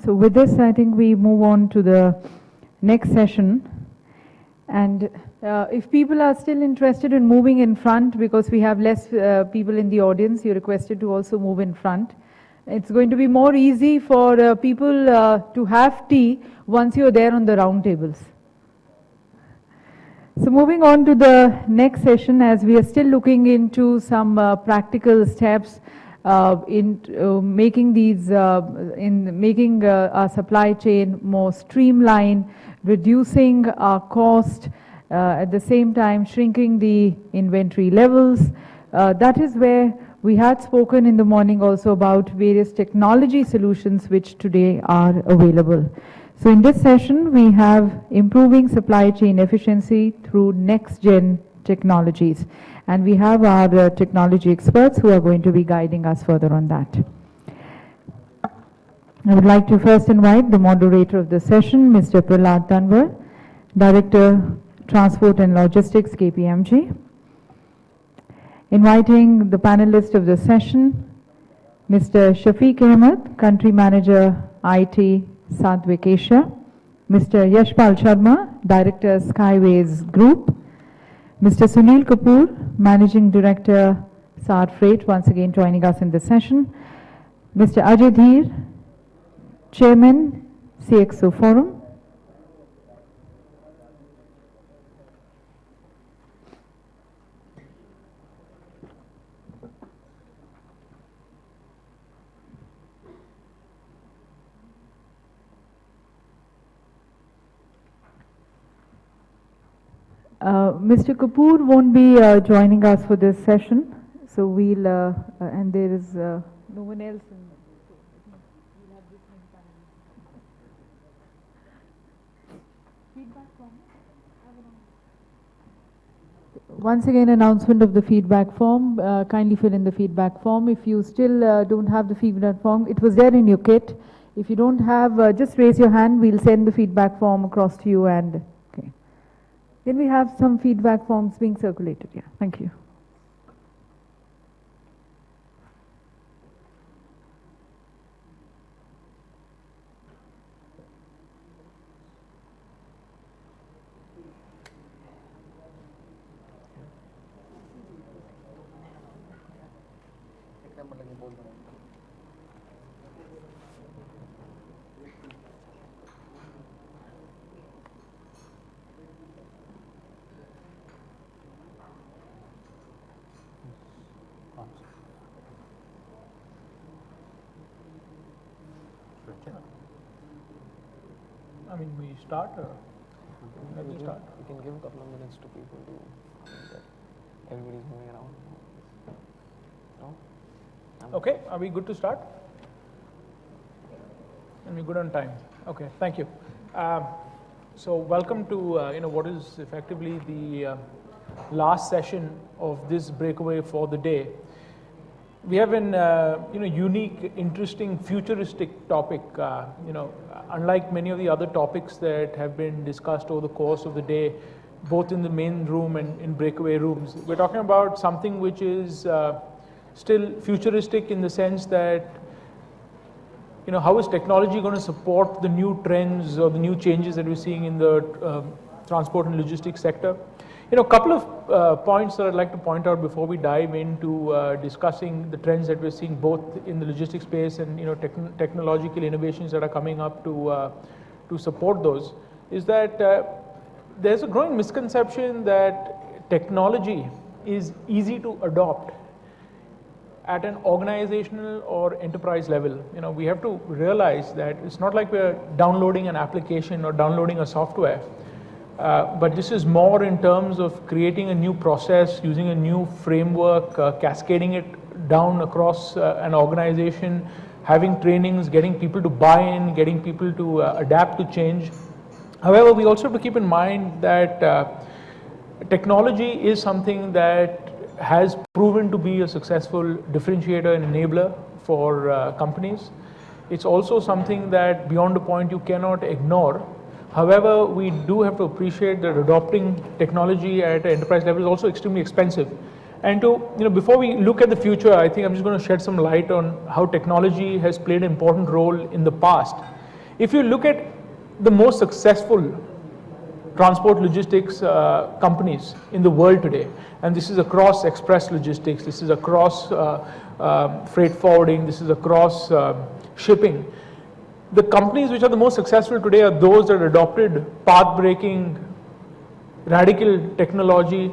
So with this, I think we move on to the next session. And if people are still interested in moving in front, because we have less people in the audience, you're requested to also move in front. It's going to be more easy for people to have tea once you're there on the round tables. So moving on to the next session, as we are still looking into some practical steps in making these, our supply chain more streamlined, reducing our cost, at the same time shrinking the inventory levels. That is where we had spoken in the morning also about various technology solutions which today are available. So in this session, we have improving supply chain efficiency through next-gen technologies. And we have our technology experts who are going to be guiding us further on that. I would like to first invite the moderator of the session, Mr. Prahlad Tanwar, Director, Transport and Logistics, KPMG. Inviting the panelist of the session, Mr. Shafiq Ahmed, Country Manager, IT, Sadvik Asia, Mr. Yashpal Sharma, Director, Skyways Group, Mr. Sunil Kapoor, Managing Director, SAR Freight, once again joining us in this session, Mr. Ajay Dheer, Chairman, CXO Forum, Mr. Kapoor won't be joining us for this session, so we'll, and there is no one else. Once again, announcement of the feedback form. Kindly fill in the feedback form. If you still don't have the feedback form, it was there in your kit. If you don't have, just raise your hand. We'll send the feedback form across to you. And okay. Then we have some feedback forms being circulated. Yeah, thank you. I mean, we start. We can give a couple of minutes to people to that everybody's moving around. No? Okay, are we good to start? And we're good on time. Okay, thank you. So welcome to what is effectively the last session of this breakaway for the day. We have an unique, interesting, futuristic topic. Unlike many of the other topics that have been discussed over the course of the day, both in the main room and in breakaway rooms, we're talking about something which is still futuristic in the sense that, how is technology going to support the new trends or the new changes that we're seeing in the transport and logistics sector? A couple of points that I'd like to point out before we dive into discussing the trends that we're seeing both in the logistics space and technological innovations that are coming up to support those, is that there's a growing misconception that technology is easy to adopt at an organizational or enterprise level. We have to realize that it's not like we're downloading an application or downloading a software. But this is more in terms of creating a new process, using a new framework, cascading it down across an organization, having trainings, getting people to buy in, getting people to adapt to change. However, we also have to keep in mind that technology is something that has proven to be a successful differentiator and enabler for companies. It's also something that beyond a point you cannot ignore. However, we do have to appreciate that adopting technology at an enterprise level is also extremely expensive. And before we look at the future, I think I'm just going to shed some light on how technology has played an important role in the past If you look at the most successful transport logistics companies in the world today, and this is across express logistics, this is across freight forwarding, this is across shipping. The companies which are the most successful today are those that adopted path-breaking, radical technology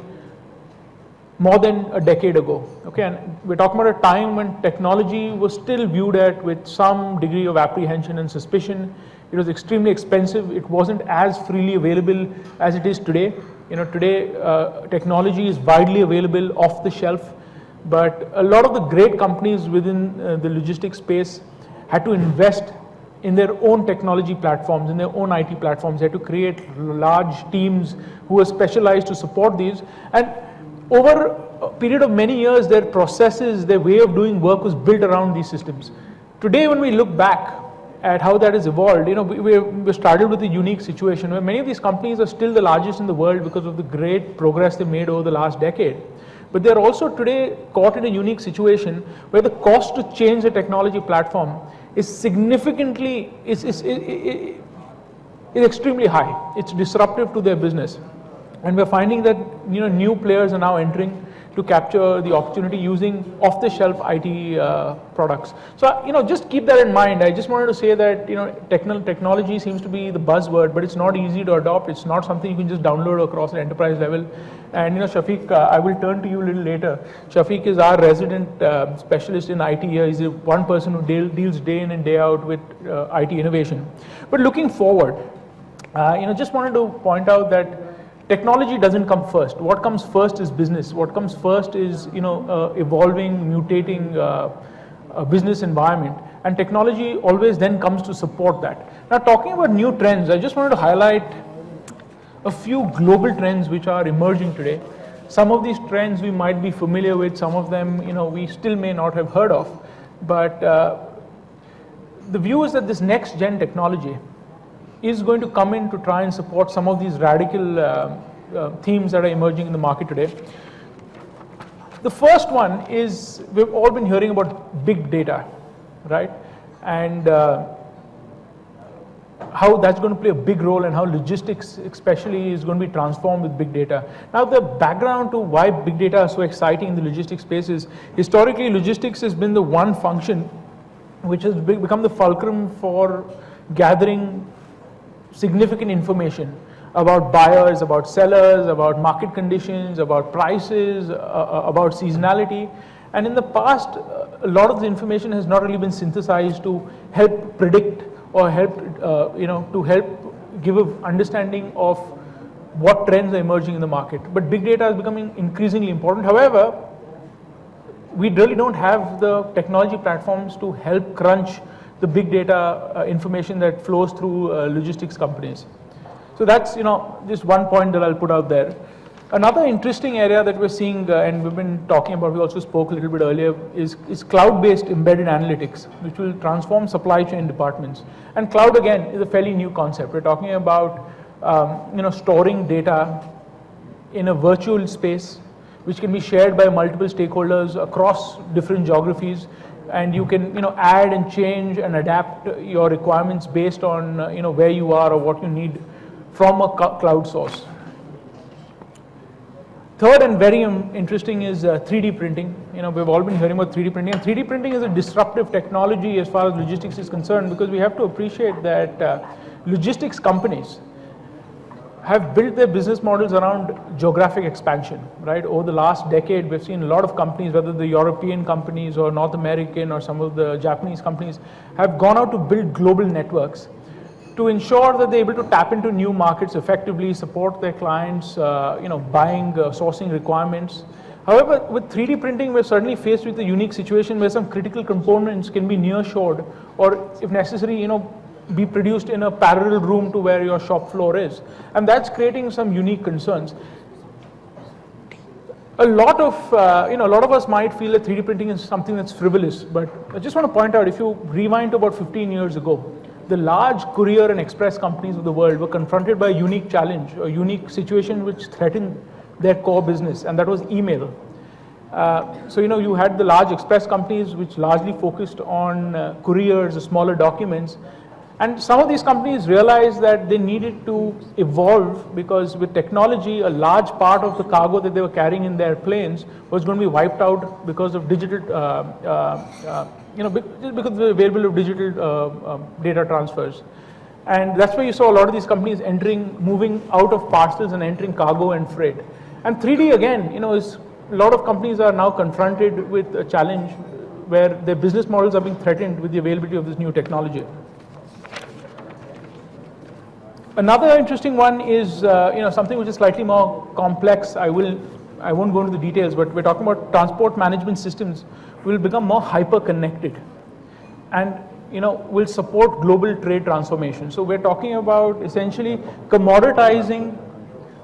more than a decade ago. Okay, and we're talking about a time when technology was still viewed at with some degree of apprehension and suspicion. It was extremely expensive. It wasn't as freely available as it is today. Today technology is widely available off the shelf, but a lot of the great companies within the logistics space had to invest in their own technology platforms, in their own IT platforms. They had to create large teams who were specialized to support these. And over a period of many years, their processes, their way of doing work was built around these systems. Today, when we look back at how that has evolved, we started with a unique situation where many of these companies are still the largest in the world because of the great progress they made over the last decade. But they're also today caught in a unique situation where the cost to change the technology platform is significantly, is extremely high. It's disruptive to their business. And we're finding that new players are now entering to capture the opportunity using off-the-shelf IT products. So just keep that in mind. I just wanted to say that technology seems to be the buzzword, but it's not easy to adopt. It's not something you can just download across an enterprise level. And Shafiq, I will turn to you a little later. Shafiq is our resident specialist in IT here. He's the one person who deals day in and day out with IT innovation. But looking forward, just wanted to point out that technology doesn't come first. What comes first is business. What comes first is evolving, mutating business environment, and technology always then comes to support that. Now, talking about new trends, I just wanted to highlight a few global trends which are emerging today. Some of these trends we might be familiar with. Some of them we still may not have heard of. But the view is that this next gen technology is going to come in to try and support some of these radical themes that are emerging in the market today. The first one is, we've all been hearing about big data, right? And how that's going to play a big role, and how logistics especially is going to be transformed with big data. Now, the background to why big data is so exciting in the logistics space is, historically logistics has been the one function which has become the fulcrum for gathering significant information about buyers, about sellers, about market conditions, about prices, about seasonality. And in the past, a lot of the information has not really been synthesized to help predict or help, to help give an understanding of what trends are emerging in the market. But big data is becoming increasingly important. However, we really don't have the technology platforms to help crunch the big data information that flows through logistics companies. So that's just one point that I'll put out there. Another interesting area that we're seeing, and we've been talking about, we also spoke a little bit earlier, is cloud-based embedded analytics, which will transform supply chain departments. And cloud, again, is a fairly new concept. We're talking about storing data in a virtual space, which can be shared by multiple stakeholders across different geographies. And you can add and change and adapt your requirements based on where you are or what you need from a cloud source. Third, and very interesting, is 3D printing. We've all been hearing about 3D printing, and 3D printing is a disruptive technology as far as logistics is concerned, because we have to appreciate that logistics companies have built their business models around geographic expansion, right? Over the last decade, we've seen a lot of companies, whether the European companies or North American or some of the Japanese companies, have gone out to build global networks to ensure that they're able to tap into new markets effectively, support their clients, buying, sourcing requirements. However, with 3D printing, we're certainly faced with a unique situation where some critical components can be near-shored, or if necessary, be produced in a parallel room to where your shop floor is. And that's creating some unique concerns. A lot of us might feel that 3D printing is something that's frivolous, but I just want to point out, if you rewind to about 15 years ago, the large courier and express companies of the world were confronted by a unique challenge, a unique situation which threatened their core business, and that was email. So you had the large express companies which largely focused on couriers, smaller documents, And some of these companies realized that they needed to evolve because with technology, a large part of the cargo that they were carrying in their planes was going to be wiped out because of digital, just because of the availability of digital data transfers. And that's why you saw a lot of these companies moving out of parcels and entering cargo and freight. And 3D again, is a lot of companies are now confronted with a challenge where their business models are being threatened with the availability of this new technology. Another interesting one is something which is slightly more complex. I won't go into the details, but we're talking about transport management systems will become more hyper-connected and will support global trade transformation. So we're talking about essentially commoditizing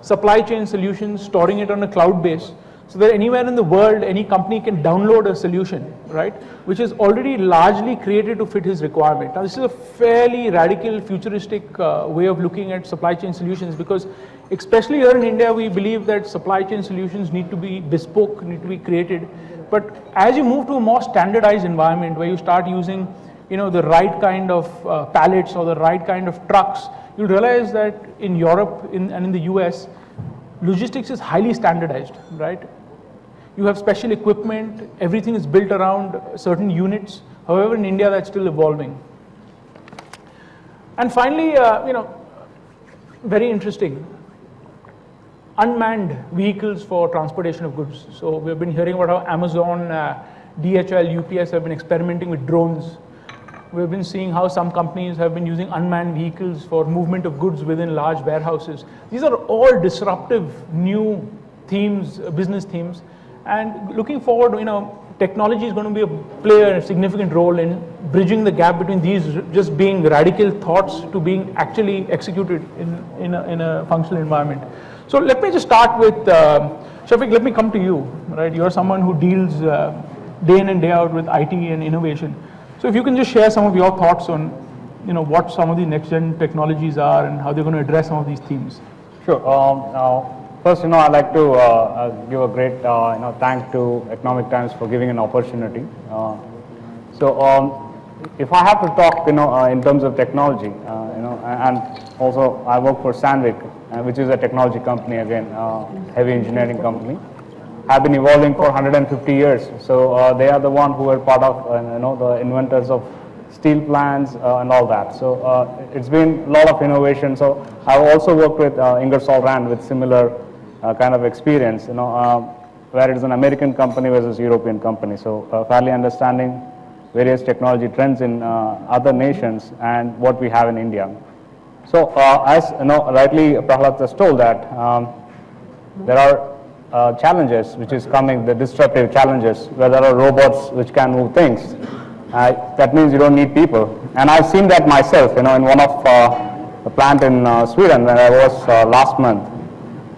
supply chain solutions, storing it on a cloud base, so that anywhere in the world, any company can download a solution, right, which is already largely created to fit his requirement. Now, this is a fairly radical, futuristic way of looking at supply chain solutions, because especially here in India, we believe that supply chain solutions need to be bespoke, need to be created. But as you move to a more standardized environment where you start using, the right kind of pallets or the right kind of trucks, you'll realize that in Europe and in the US, logistics is highly standardized, right? You have special equipment, everything is built around certain units. However, in India, that's still evolving. And finally, very interesting, unmanned vehicles for transportation of goods. So we've been hearing about how Amazon, DHL, UPS have been experimenting with drones. We've been seeing how some companies have been using unmanned vehicles for movement of goods within large warehouses. These are all disruptive new themes, business themes. And looking forward, technology is going to play a significant role in bridging the gap between these just being radical thoughts to being actually executed in a functional environment. So let me just start with, Shafiq, let me come to you, right? You're someone who deals day in and day out with IT and innovation. So if you can just share some of your thoughts on, what some of the next-gen technologies are and how they're going to address some of these themes. Sure. First, I'd like to give a great, thank to Economic Times for giving an opportunity. If I have to talk, in terms of technology, and also I work for Sandvik, which is a technology company again, heavy engineering company, have been evolving for 150 years. So they are the one who are part of, the inventors of steel plants and all that. So it's been a lot of innovation. So I've also worked with Ingersoll Rand with similar kind of experience, where it is an American company versus European company. So fairly understanding various technology trends in other nations and what we have in India. So as rightly Prahlad has told that there are challenges which is coming, the disruptive challenges, where there are robots which can move things. That means you don't need people. And I've seen that myself, in one of the plant in Sweden where I was last month.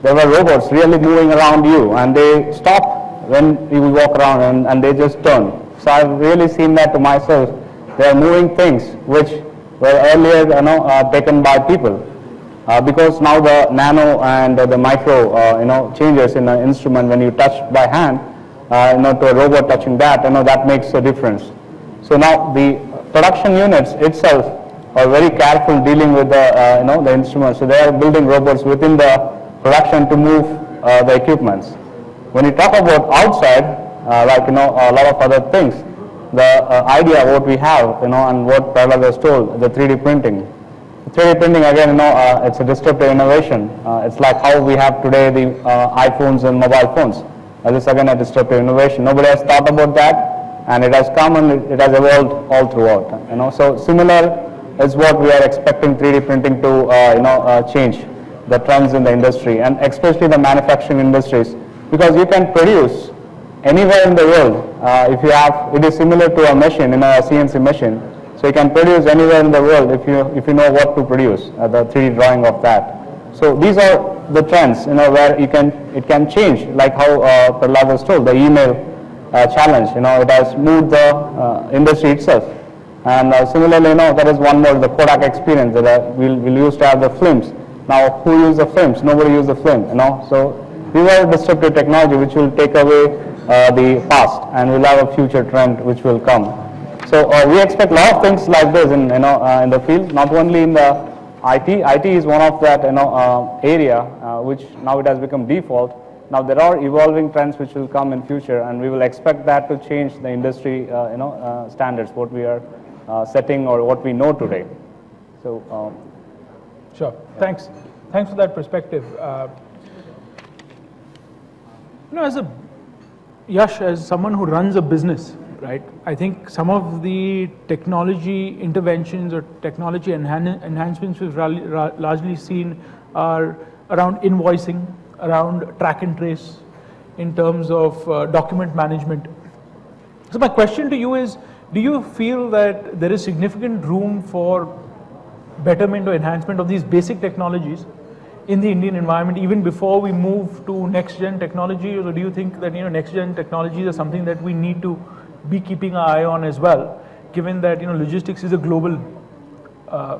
There were robots really moving around you, and they stop when you walk around and they just turn. So I've really seen that to myself. They are moving things which were earlier taken by people. Because now the nano and the micro changes in the instrument when you touch by hand to a robot touching that, that makes a difference. So now the production units itself are very careful dealing with the the instruments. So they are building robots within the production to move the equipments. When you talk about outside, like a lot of other things, the idea what we have, and what Prahlad has told, the 3D printing. 3D printing again, it's a disruptive innovation. It's like how we have today the iPhones and mobile phones. This is again a disruptive innovation. Nobody has thought about that, and it has come and it has evolved all throughout. So similar is what we are expecting 3D printing to change the trends in the industry, and especially the manufacturing industries, because you can produce anywhere in the world. If you have, it is similar to a machine, a CNC machine. So you can produce anywhere in the world if you know what to produce, the 3D drawing of that. So these are the trends, where it can change, like how Prahlad was told, the email challenge. It has moved the industry itself. And similarly, there is one more, the Kodak experience that we'll used to have the films. Now, who use the films? Nobody use the film. So these are disruptive technology which will take away the past, and we'll have a future trend which will come. So So we expect a lot of things like this in in the field, not only in the IT. IT is one of that area which now it has become default. Now there are evolving trends which will come in future, and we will expect that to change the industry standards, what we are setting or what we know today. So Sure. Thanks. Thanks for that perspective. As a Yash, as someone who runs a business, right? I think some of the technology interventions or technology enhancements we've largely seen are around invoicing, around track and trace, in terms of document management. So my question to you is, do you feel that there is significant room for betterment or enhancement of these basic technologies in the Indian environment even before we move to next gen technology, or do you think that next gen technologies are something that we need to be keeping our eye on as well, given that logistics is a global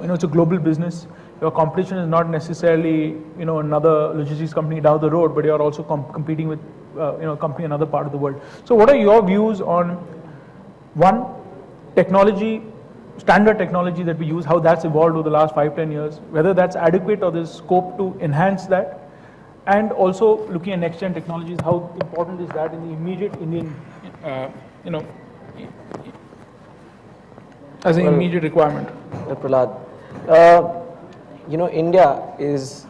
it's a global business. Your competition is not necessarily another logistics company down the road, but you are also competing with a company in another part of the world. So what are your views on one, technology, standard technology that we use, how that's evolved over the last 5-10 years, whether that's adequate or there's scope to enhance that, and also looking at next gen technologies, how important is that in the immediate Indian, as an immediate requirement? Prahlad, India is,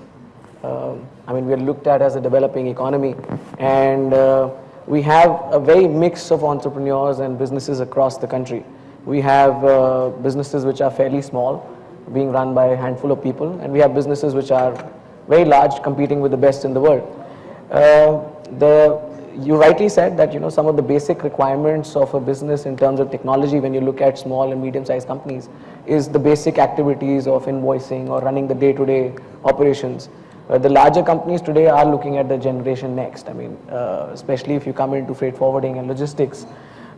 we're looked at as a developing economy, and we have a very mix of entrepreneurs and businesses across the country. We have businesses which are fairly small, being run by a handful of people, and we have businesses which are very large, competing with the best in the world. You rightly said that some of the basic requirements of a business in terms of technology, when you look at small and medium-sized companies, is the basic activities of invoicing or running the day-to-day operations. The larger companies today are looking at the generation next. Especially if you come into freight forwarding and logistics,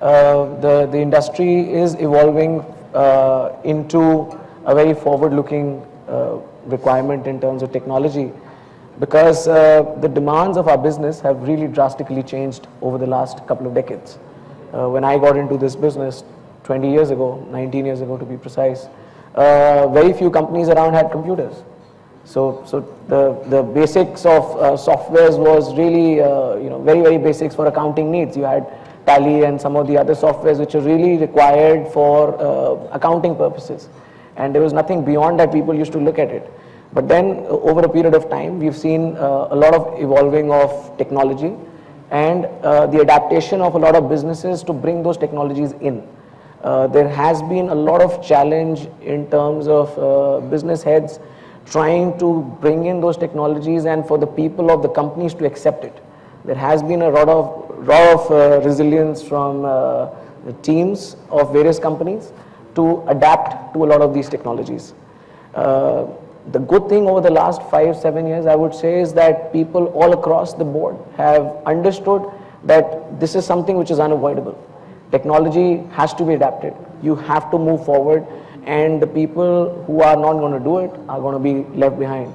the industry is evolving into a very forward-looking requirement in terms of technology, because the demands of our business have really drastically changed over the last couple of decades. When I got into this business 20 years ago, 19 years ago to be precise, very few companies around had computers. So the basics of softwares was really very, very basics for accounting needs. You had Tally and some of the other softwares which are really required for accounting purposes, and there was nothing beyond that. People used to look at it. But then over a period of time, we've seen a lot of evolving of technology and the adaptation of a lot of businesses to bring those technologies in. There has been a lot of challenge in terms of business heads trying to bring in those technologies and for the people of the companies to accept it. There has been a lot of resilience from the teams of various companies to adapt to a lot of these technologies. The good thing over the last 5-7 years, I would say, is that people all across the board have understood that this is something which is unavoidable. Technology has to be adapted. You have to move forward, and the people who are not going to do it are going to be left behind.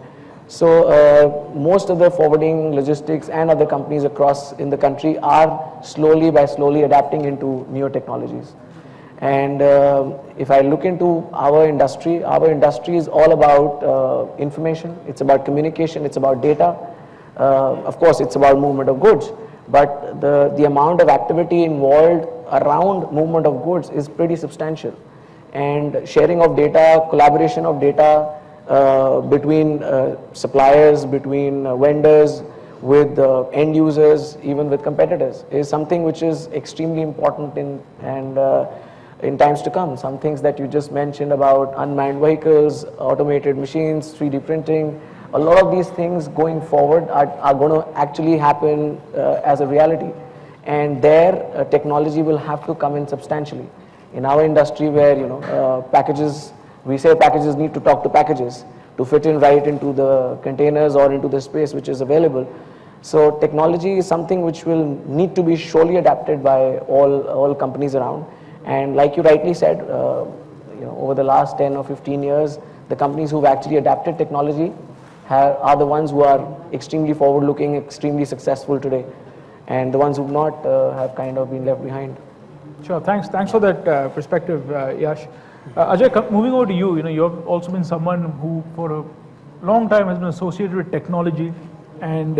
So most of the forwarding, logistics and other companies across in the country are slowly adapting into newer technologies. And if I look into our industry is all about information, it's about communication, it's about data. Of course, it's about movement of goods, but the amount of activity involved around movement of goods is pretty substantial. And sharing of data, collaboration of data between suppliers, between vendors, with end users, even with competitors, is something which is extremely important in times to come. Some things that you just mentioned about unmanned vehicles, automated machines, 3D printing, a lot of these things going forward are going to actually happen as a reality. And there, technology will have to come in substantially. In our industry where, packages, we say packages need to talk to packages to fit in right into the containers or into the space which is available. So technology is something which will need to be surely adapted by all companies around. And like you rightly said, over the last 10 or 15 years, the companies who've actually adapted technology are the ones who are extremely forward-looking, extremely successful today. And the ones who've not have kind of been left behind. Sure. Thanks for that perspective, Yash. Ajay, moving over to you. You've also been someone who, for a long time, has been associated with technology and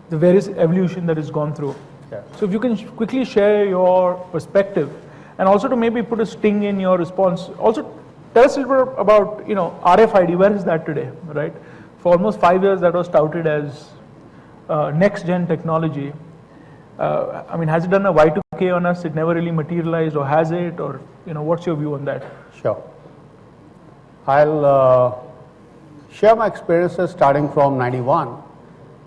the various evolution that it's gone through. Yeah. So, if you can quickly share your perspective, and also to maybe put a sting in your response. Also, tell us a little bit about RFID. Where is that today? Right. For almost 5 years, that was touted as next-gen technology. I mean, has it done a Y2K on us? It never really materialized, or has it? Or what's your view on that? Sure. I'll share my experiences starting from 91,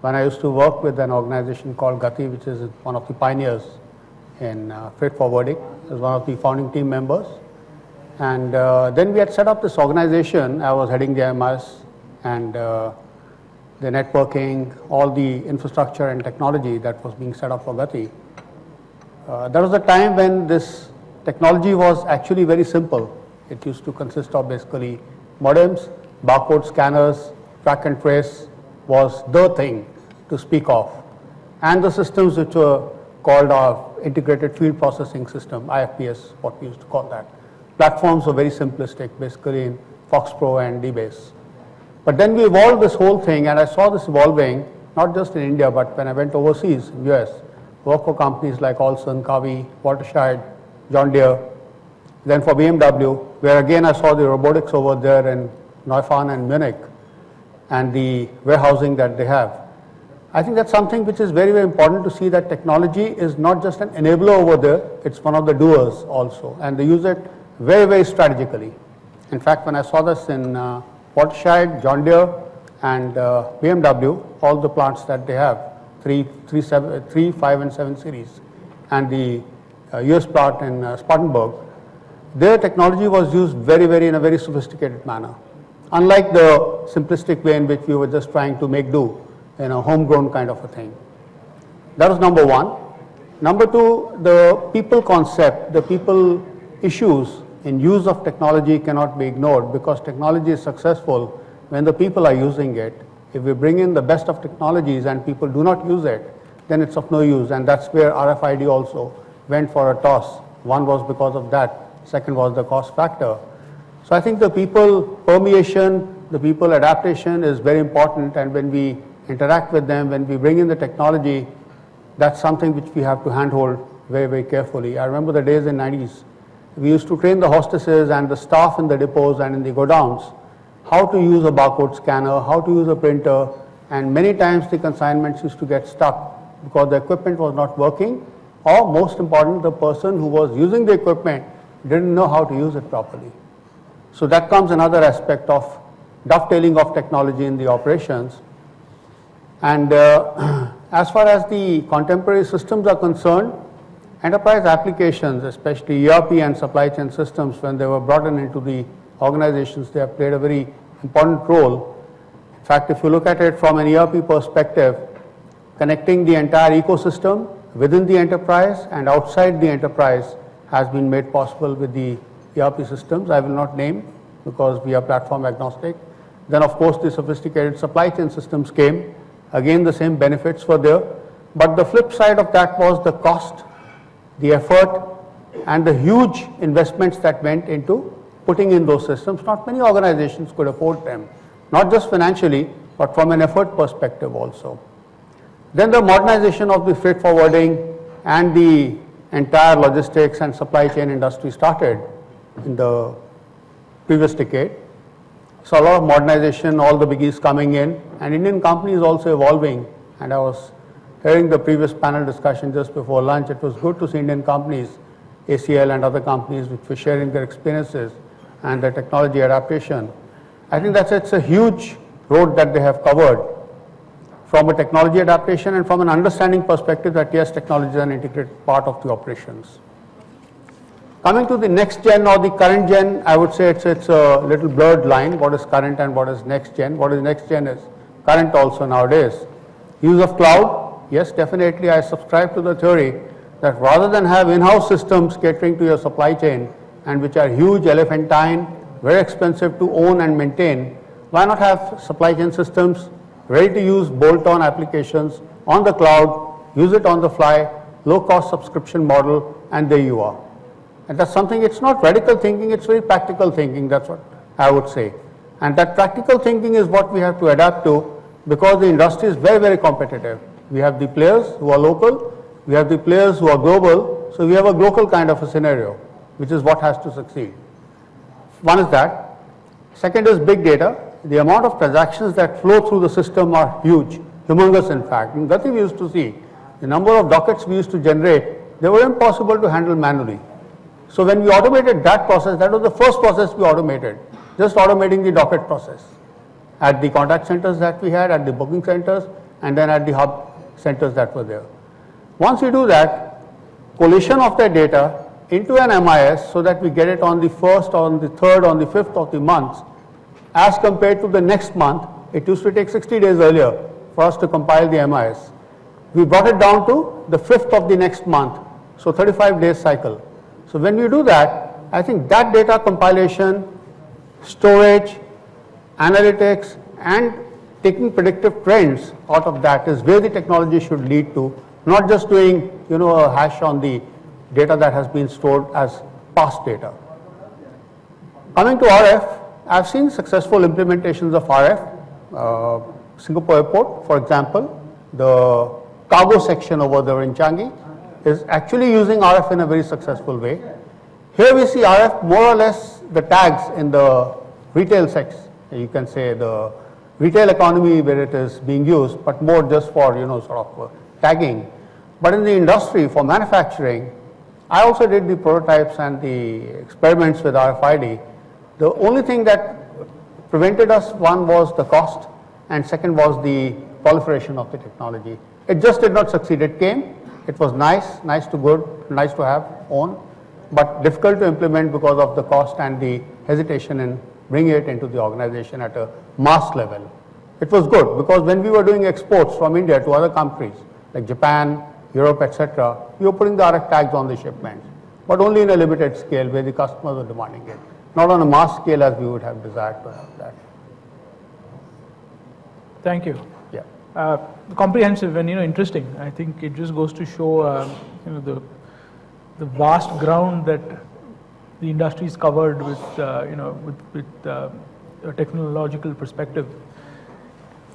when I used to work with an organization called Gati, which is one of the pioneers in freight forwarding, as one of the founding team members. And then we had set up this organization. I was heading the MS and the networking, all the infrastructure and technology that was being set up for Gati. There was a time when this technology was actually very simple. It used to consist of basically modems, barcode scanners, track and trace was the thing to speak of. And the systems which were called our integrated field processing system, IFPS, what we used to call that. Platforms were very simplistic, basically in FoxPro and DBase. But then we evolved this whole thing, and I saw this evolving, not just in India, but when I went overseas, in US, worked for companies like Olson, Kavi, Watershed, John Deere, then for BMW, where again I saw the robotics over there in Neufahren and Munich, and the warehousing that they have. I think that's something which is very, very important to see, that technology is not just an enabler over there, it's one of the doers also, and they use it very, very strategically. In fact, when I saw this in Watershed, John Deere, and BMW, all the plants that they have, 3, 5, and 7 series, and the US plant in Spartanburg, their technology was used very, very in a very sophisticated manner. Unlike the simplistic way in which we were just trying to make do, homegrown kind of a thing. That was number one. Number two, the people concept, the people issues in use of technology cannot be ignored, because technology is successful when the people are using it. If we bring in the best of technologies and people do not use it, then it's of no use, and that's where RFID also went for a toss. One was because of that, second was the cost factor. So I think the people permeation, the people adaptation is very important, and when we interact with them, when we bring in the technology, that's something which we have to handhold very, very carefully. I remember the days in 90s. We used to train the hostesses and the staff in the depots and in the godowns how to use a barcode scanner, how to use a printer, and many times the consignments used to get stuck because the equipment was not working, or most important, the person who was using the equipment didn't know how to use it properly. So that comes another aspect of dovetailing of technology in the operations. And as far as the contemporary systems are concerned, enterprise applications, especially ERP and supply chain systems, when they were brought into the organizations, they have played a very important role. In fact, if you look at it from an ERP perspective, connecting the entire ecosystem within the enterprise and outside the enterprise has been made possible with the ERP systems. I will not name because we are platform agnostic. Then of course the sophisticated supply chain systems came. Again, the same benefits were there. But the flip side of that was the cost, the effort, and the huge investments that went into putting in those systems. Not many organizations could afford them, not just financially, but from an effort perspective also. Then the modernization of the freight forwarding and the entire logistics and supply chain industry started in the previous decade. So a lot of modernization, all the biggies coming in, and Indian companies also evolving. And I was hearing the previous panel discussion just before lunch. It was good to see Indian companies, ACL and other companies, which were sharing their experiences and their technology adaptation. I think it's a huge road that they have covered from a technology adaptation and from an understanding perspective that yes, technology is an integrated part of the operations. Coming to the next gen or the current gen, I would say it's a little blurred line, what is current and what is next gen. What is next gen is current also nowadays. Use of cloud, yes, definitely I subscribe to the theory that rather than have in-house systems catering to your supply chain and which are huge, elephantine, very expensive to own and maintain, why not have supply chain systems ready to use bolt-on applications on the cloud, use it on the fly, low-cost subscription model, and there you are. And that's something, it's not radical thinking, it's very practical thinking, that's what I would say. And that practical thinking is what we have to adapt to, because the industry is very, very competitive. We have the players who are local, we have the players who are global, so we have a global kind of a scenario, which is what has to succeed. One is that. Second is big data. The amount of transactions that flow through the system are huge, humongous in fact. In Gati we used to see the number of dockets we used to generate, they were impossible to handle manually. So when we automated that process, that was the first process we automated, just automating the docket process at the contact centers that we had, at the booking centers, and then at the hub centers that were there. Once we do that, collation of that data into an MIS so that we get it on the 1st, on the 3rd, on the 5th of the month, as compared to the next month, it used to take 60 days earlier for us to compile the MIS. We brought it down to the 5th of the next month, so 35 days cycle. So when we do that, I think that data compilation, storage, analytics, and taking predictive trends out of that is where the technology should lead to, not just doing, a hash on the data that has been stored as past data. Coming to RF, I've seen successful implementations of RF. Singapore Airport, for example, the cargo section over there in Changi is actually using RF in a very successful way. Here we see RF more or less the tags in the retail sector. You can say the retail economy where it is being used, but more just for, tagging. But in the industry, for manufacturing, I also did the prototypes and the experiments with RFID. The only thing that prevented us, one was the cost, and second was the proliferation of the technology. It just did not succeed. It came, it was nice to good, nice to have, own, but difficult to implement because of the cost and the hesitation in bringing it into the organization at a mass level. It was good because when we were doing exports from India to other countries like Japan, Europe, etc., we were putting the RF tags on the shipments, but only in a limited scale where the customers were demanding it, not on a mass scale as we would have desired to have that. Thank you. Yeah. Comprehensive and interesting. I think it just goes to show the vast ground that the industry is covered with with a technological perspective.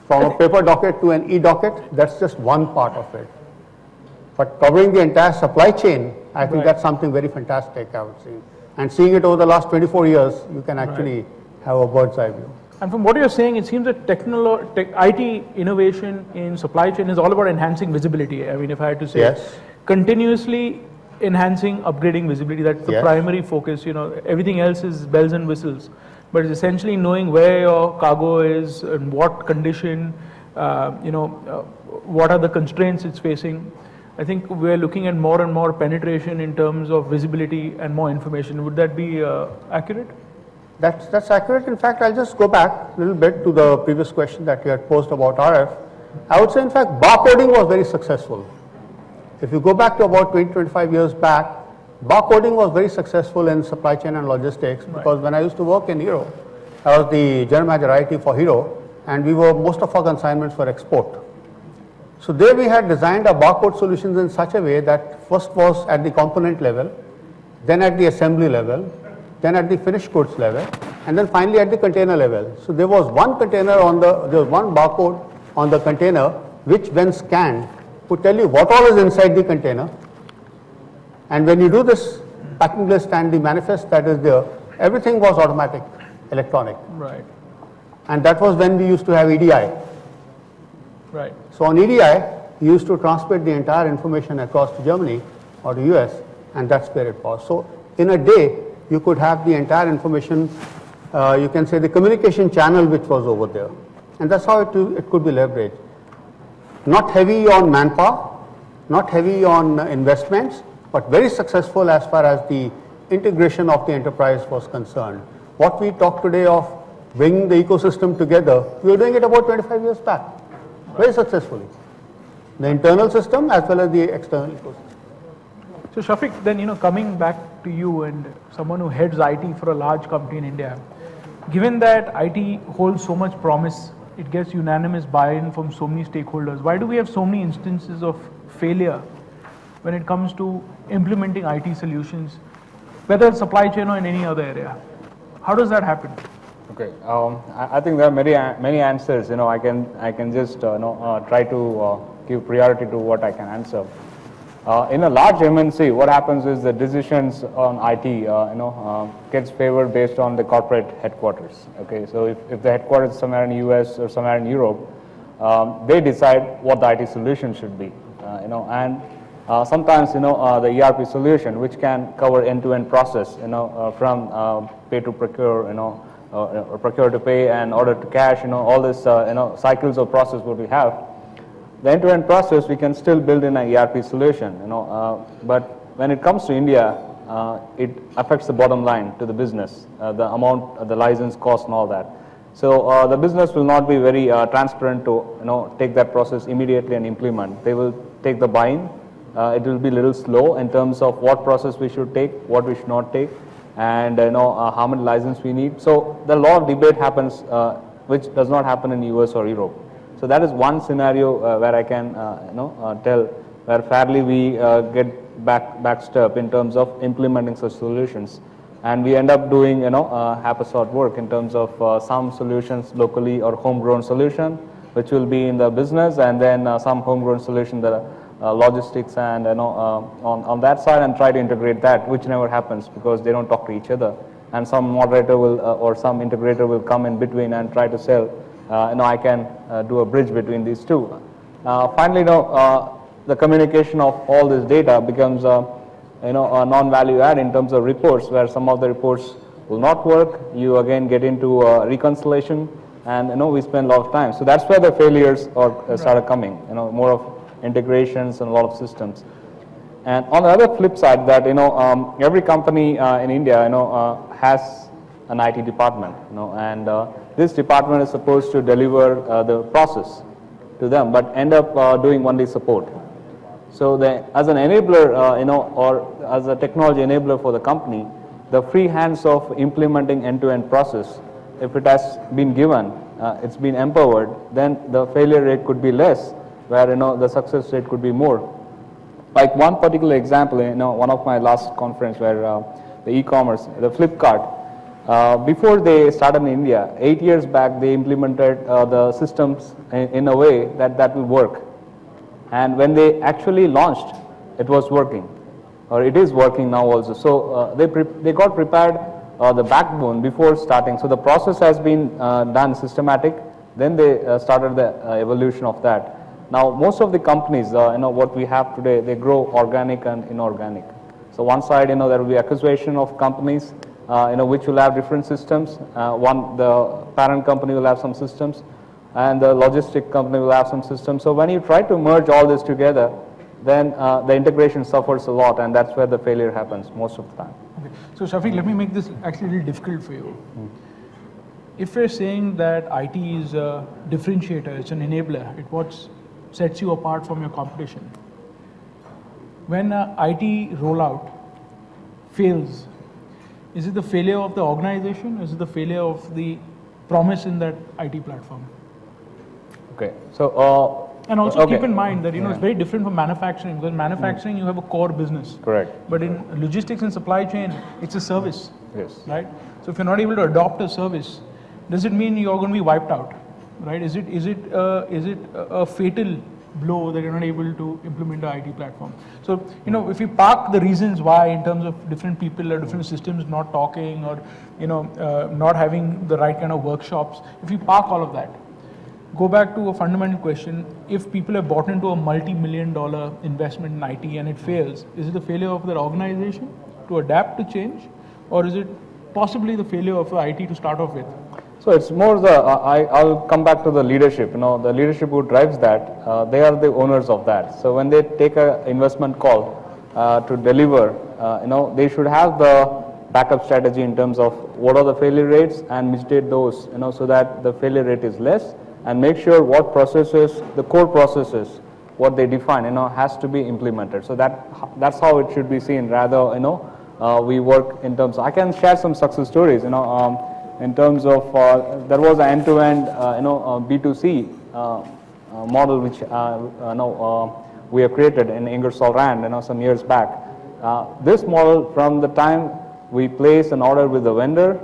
From a paper docket to an e-docket, that's just one part of it. But covering the entire supply chain, I think that's something very fantastic, I would say. And seeing it over the last 24 years, you can actually have a bird's eye view. And from what you're saying, it seems that IT innovation in supply chain is all about enhancing visibility. I mean, if I had to say, Yes. continuously enhancing, upgrading visibility, that's the Yes. primary focus. Everything else is bells and whistles. But it's essentially knowing where your cargo is and what condition, what are the constraints it's facing. I think we're looking at more and more penetration in terms of visibility and more information. Would that be accurate? That's accurate. In fact, I'll just go back a little bit to the previous question that you had posed about RF. I would say, in fact, barcoding was very successful. If you go back to about 20-25 years back, barcoding was very successful in supply chain and logistics because when I used to work in Hero, I was the general manager IT for Hero, and most of our consignments were export. So there we had designed our barcode solutions in such a way that first was at the component level, then at the assembly level, then at the finished goods level, and then finally at the container level. So there was one barcode on the container which when scanned would tell you what all is inside the container. And when you do this packing list and the manifest that is there, everything was automatic, electronic. Right. And that was when we used to have EDI. Right. So on EDI, you used to transmit the entire information across to Germany or to US, and that's where it was. So in a day, you could have the entire information, you can say the communication channel which was over there. And that's how it could be leveraged. Not heavy on manpower, not heavy on investments, but very successful as far as the integration of the enterprise was concerned. What we talk today of bringing the ecosystem together, we were doing it about 25 years back, very successfully. The internal system as well as the external ecosystem. So Shafiq, then coming back to you and someone who heads IT for a large company in India, given that IT holds so much promise, it gets unanimous buy-in from so many stakeholders, why do we have so many instances of failure when it comes to implementing IT solutions whether it's supply chain or in any other area? How does that happen? Okay, I think there are many answers. I can just try to give priority to what I can answer. In a large MNC, what happens is the decisions on IT, gets favored based on the corporate headquarters. Okay, so if the headquarters is somewhere in the US or somewhere in Europe, they decide what the IT solution should be. And sometimes the ERP solution, which can cover end-to-end process, from pay to procure, or procure to pay and order to cash, all this cycles of process what we have. The end-to-end process we can still build in an ERP solution, but when it comes to India, it affects the bottom line to the business, the amount, the license cost and all that. So the business will not be very transparent to take that process immediately and implement. They will take the buy-in. It will be a little slow in terms of what process we should take, what we should not take, and how many license we need. So the lot of debate happens, which does not happen in US or Europe. So that is one scenario where I can tell where fairly we get backstep in terms of implementing such solutions, and we end up doing haphazard work in terms of some solutions locally or homegrown solution which will be in the business, and then some homegrown solution that logistics and on that side, and try to integrate that, which never happens because they don't talk to each other, and some moderator will or some integrator will come in between and try to sell. I can do a bridge between these two. Finally, the communication of all this data becomes a non-value add in terms of reports, where some of the reports will not work. You again get into reconciliation, and we spend a lot of time. So that's where the failures started coming. More of integrations and a lot of systems. And on the other flip side, that every company in India has an IT department, and this department is supposed to deliver the process to them, but end up doing only support. So as an enabler, or as a technology enabler for the company, the free hands of implementing end-to-end process, if it has been given, it's been empowered, then the failure rate could be less, where the success rate could be more. Like one particular example, one of my last conference where the e-commerce, the Flipkart, before they started in India, 8 years back, they implemented the systems in a way that will work. And when they actually launched, it was working, or it is working now also. So they got prepared the backbone before starting. So the process has been done systematic. Then they started the evolution of that. Now most of the companies, what we have today, they grow organic and inorganic. So one side, there will be acquisition of companies, which will have different systems. The parent company will have some systems, and the logistic company will have some systems. So when you try to merge all this together, then the integration suffers a lot, and that's where the failure happens most of the time. Okay. So Shafiq, let me make this actually a little difficult for you. If we're saying that IT is a differentiator, it's an enabler, it's what sets you apart from your competition. When IT rollout fails, is it the failure of the organization, or is it the failure of the promise in that IT platform? Okay, so and also keep in mind that it's very different from manufacturing, because manufacturing you have a core business. Correct. But in logistics and supply chain, it's a service. Yes. Right. So if you're not able to adopt a service, does it mean you're going to be wiped out? Right? Is it a fatal blow that you're not able to implement the IT platform? So if we park the reasons why in terms of different people or different systems not talking, or not having the right kind of workshops, if we park all of that, go back to a fundamental question: if people have bought into a multi-million-dollar investment in IT and it fails, is it the failure of their organization to adapt to change, or is it possibly the failure of the IT to start off with? So it's more I'll come back to the leadership. The leadership who drives that, they are the owners of that. So when they take an investment call to deliver, they should have the backup strategy in terms of what are the failure rates and mitigate those, so that the failure rate is less, and make sure what processes, the core processes, what they define, has to be implemented. So that's how it should be seen. Rather, we work in terms of, I can share some success stories, in terms of there was an end-to-end B2C model which we have created in Ingersoll Rand some years back. This model, from the time we place an order with the vendor,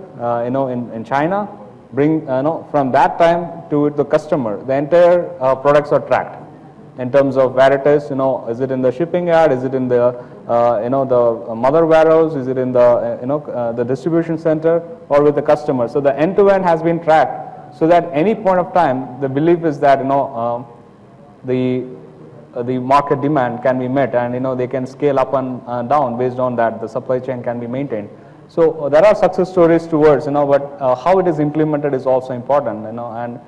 in China, bring, from that time to the customer, the entire products are tracked in terms of where it is, is it in the shipping yard, is it in the, the mother warehouse, is it in the, the distribution center or with the customer. So the end-to-end has been tracked so that any point of time, the belief is that, the market demand can be met and, they can scale up and down based on that, the supply chain can be maintained. So there are success stories towards, but how it is implemented is also important, and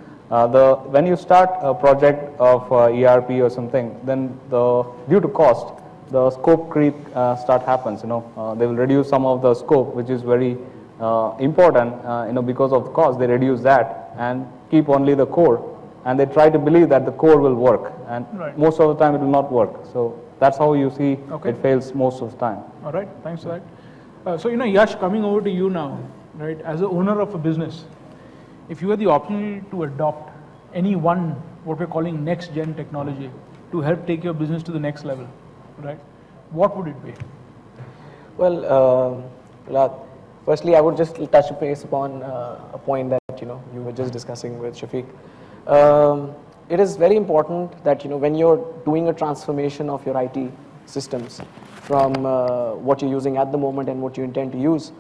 when you start a project of ERP or something, then due to cost, the scope creep happens. They will reduce some of the scope, which is very important. Because of the cost, they reduce that and keep only the core, and they try to believe that the core will work, and Right. most of the time it will not work. So that's how you see Okay. it fails most of the time. All right, thanks for that. So, Yash, coming over to you now, right, as the owner of a business, if you had the option to adopt any one, what we're calling next gen technology to help take your business to the next level, right, what would it be? Well, firstly, I would just touch base upon a point that you were just discussing with Shafiq. It is very important that when you're doing a transformation of your IT systems from what you're using at the moment and what you intend to use,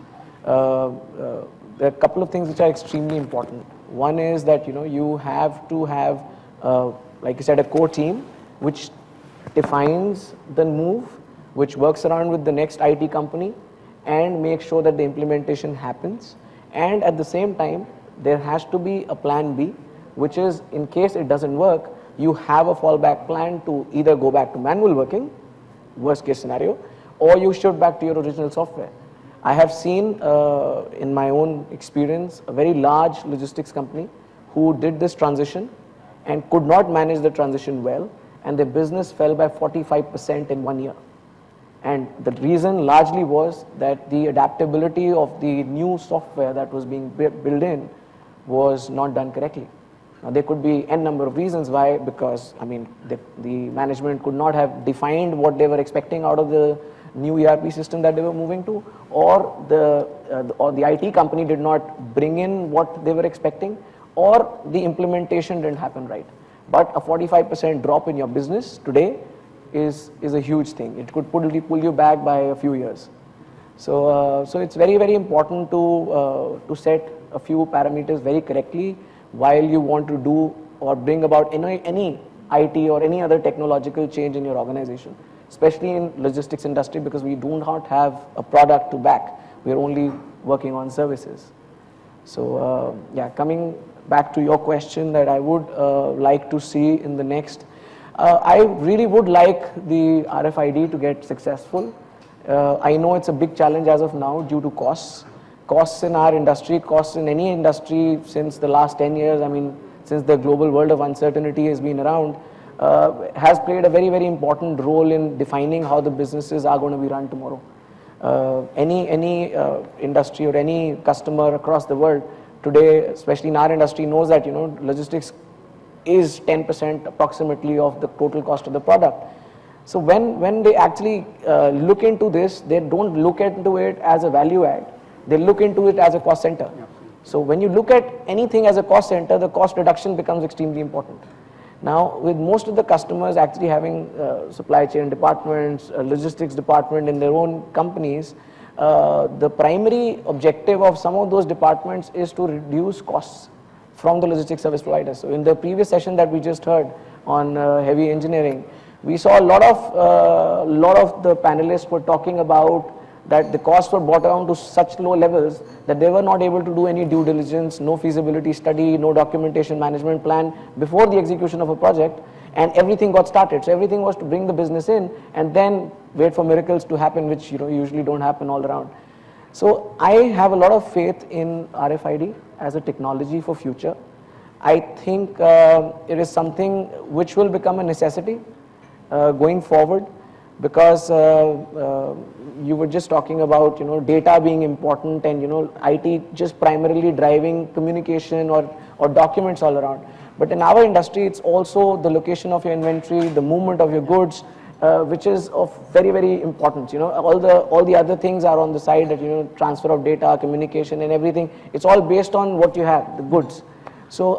there are a couple of things which are extremely important. One is that you have to have, like you said, a core team which defines the move, which works around with the next IT company and make sure that the implementation happens. And at the same time, there has to be a plan B, which is in case it doesn't work, you have a fallback plan to either go back to manual working, worst case scenario, or you shift back to your original software. I have seen in my own experience a very large logistics company who did this transition and could not manage the transition well, and their business fell by 45% in 1 year. And the reason largely was that the adaptability of the new software that was being built in was not done correctly. Now, there could be n number of reasons why, because the management could not have defined what they were expecting out of the new ERP system that they were moving to, or the IT company did not bring in what they were expecting, or the implementation didn't happen right. But a 45% drop in your business today is a huge thing. It could pull you back by a few years. So it's very, very important to set a few parameters very correctly while you want to do or bring about any IT or any other technological change in your organization, especially in logistics industry, because we do not have a product to back. We are only working on services. So coming back to your question that I would like to see in the next, I really would like the RFID to get successful. I know it's a big challenge as of now due to costs. Costs in our industry, costs in any industry since the last 10 years, since the global world of uncertainty has been around, has played a very, very important role in defining how the businesses are going to be run tomorrow. Any industry or any customer across the world today, especially in our industry, knows that logistics is 10% approximately of the total cost of the product. So when they actually look into this, they don't look into it as a value add. They look into it as a cost center. So when you look at anything as a cost center, the cost reduction becomes extremely important. Now, with most of the customers actually having supply chain departments, logistics department in their own companies, the primary objective of some of those departments is to reduce costs from the logistics service providers. So in the previous session that we just heard on heavy engineering, we saw a lot of the panelists were talking about that the costs were brought down to such low levels that they were not able to do any due diligence, no feasibility study, no documentation management plan before the execution of a project, and everything got started. So everything was to bring the business in and then wait for miracles to happen, which usually don't happen all around. So I have a lot of faith in RFID as a technology for future. I think it is something which will become a necessity going forward, because you were just talking about data being important and IT just primarily driving communication or documents all around. But in our industry, it's also the location of your inventory, the movement of your goods, which is of very, very importance. All the other things are on the side, that transfer of data, communication, and everything. It's all based on what you have, the goods. So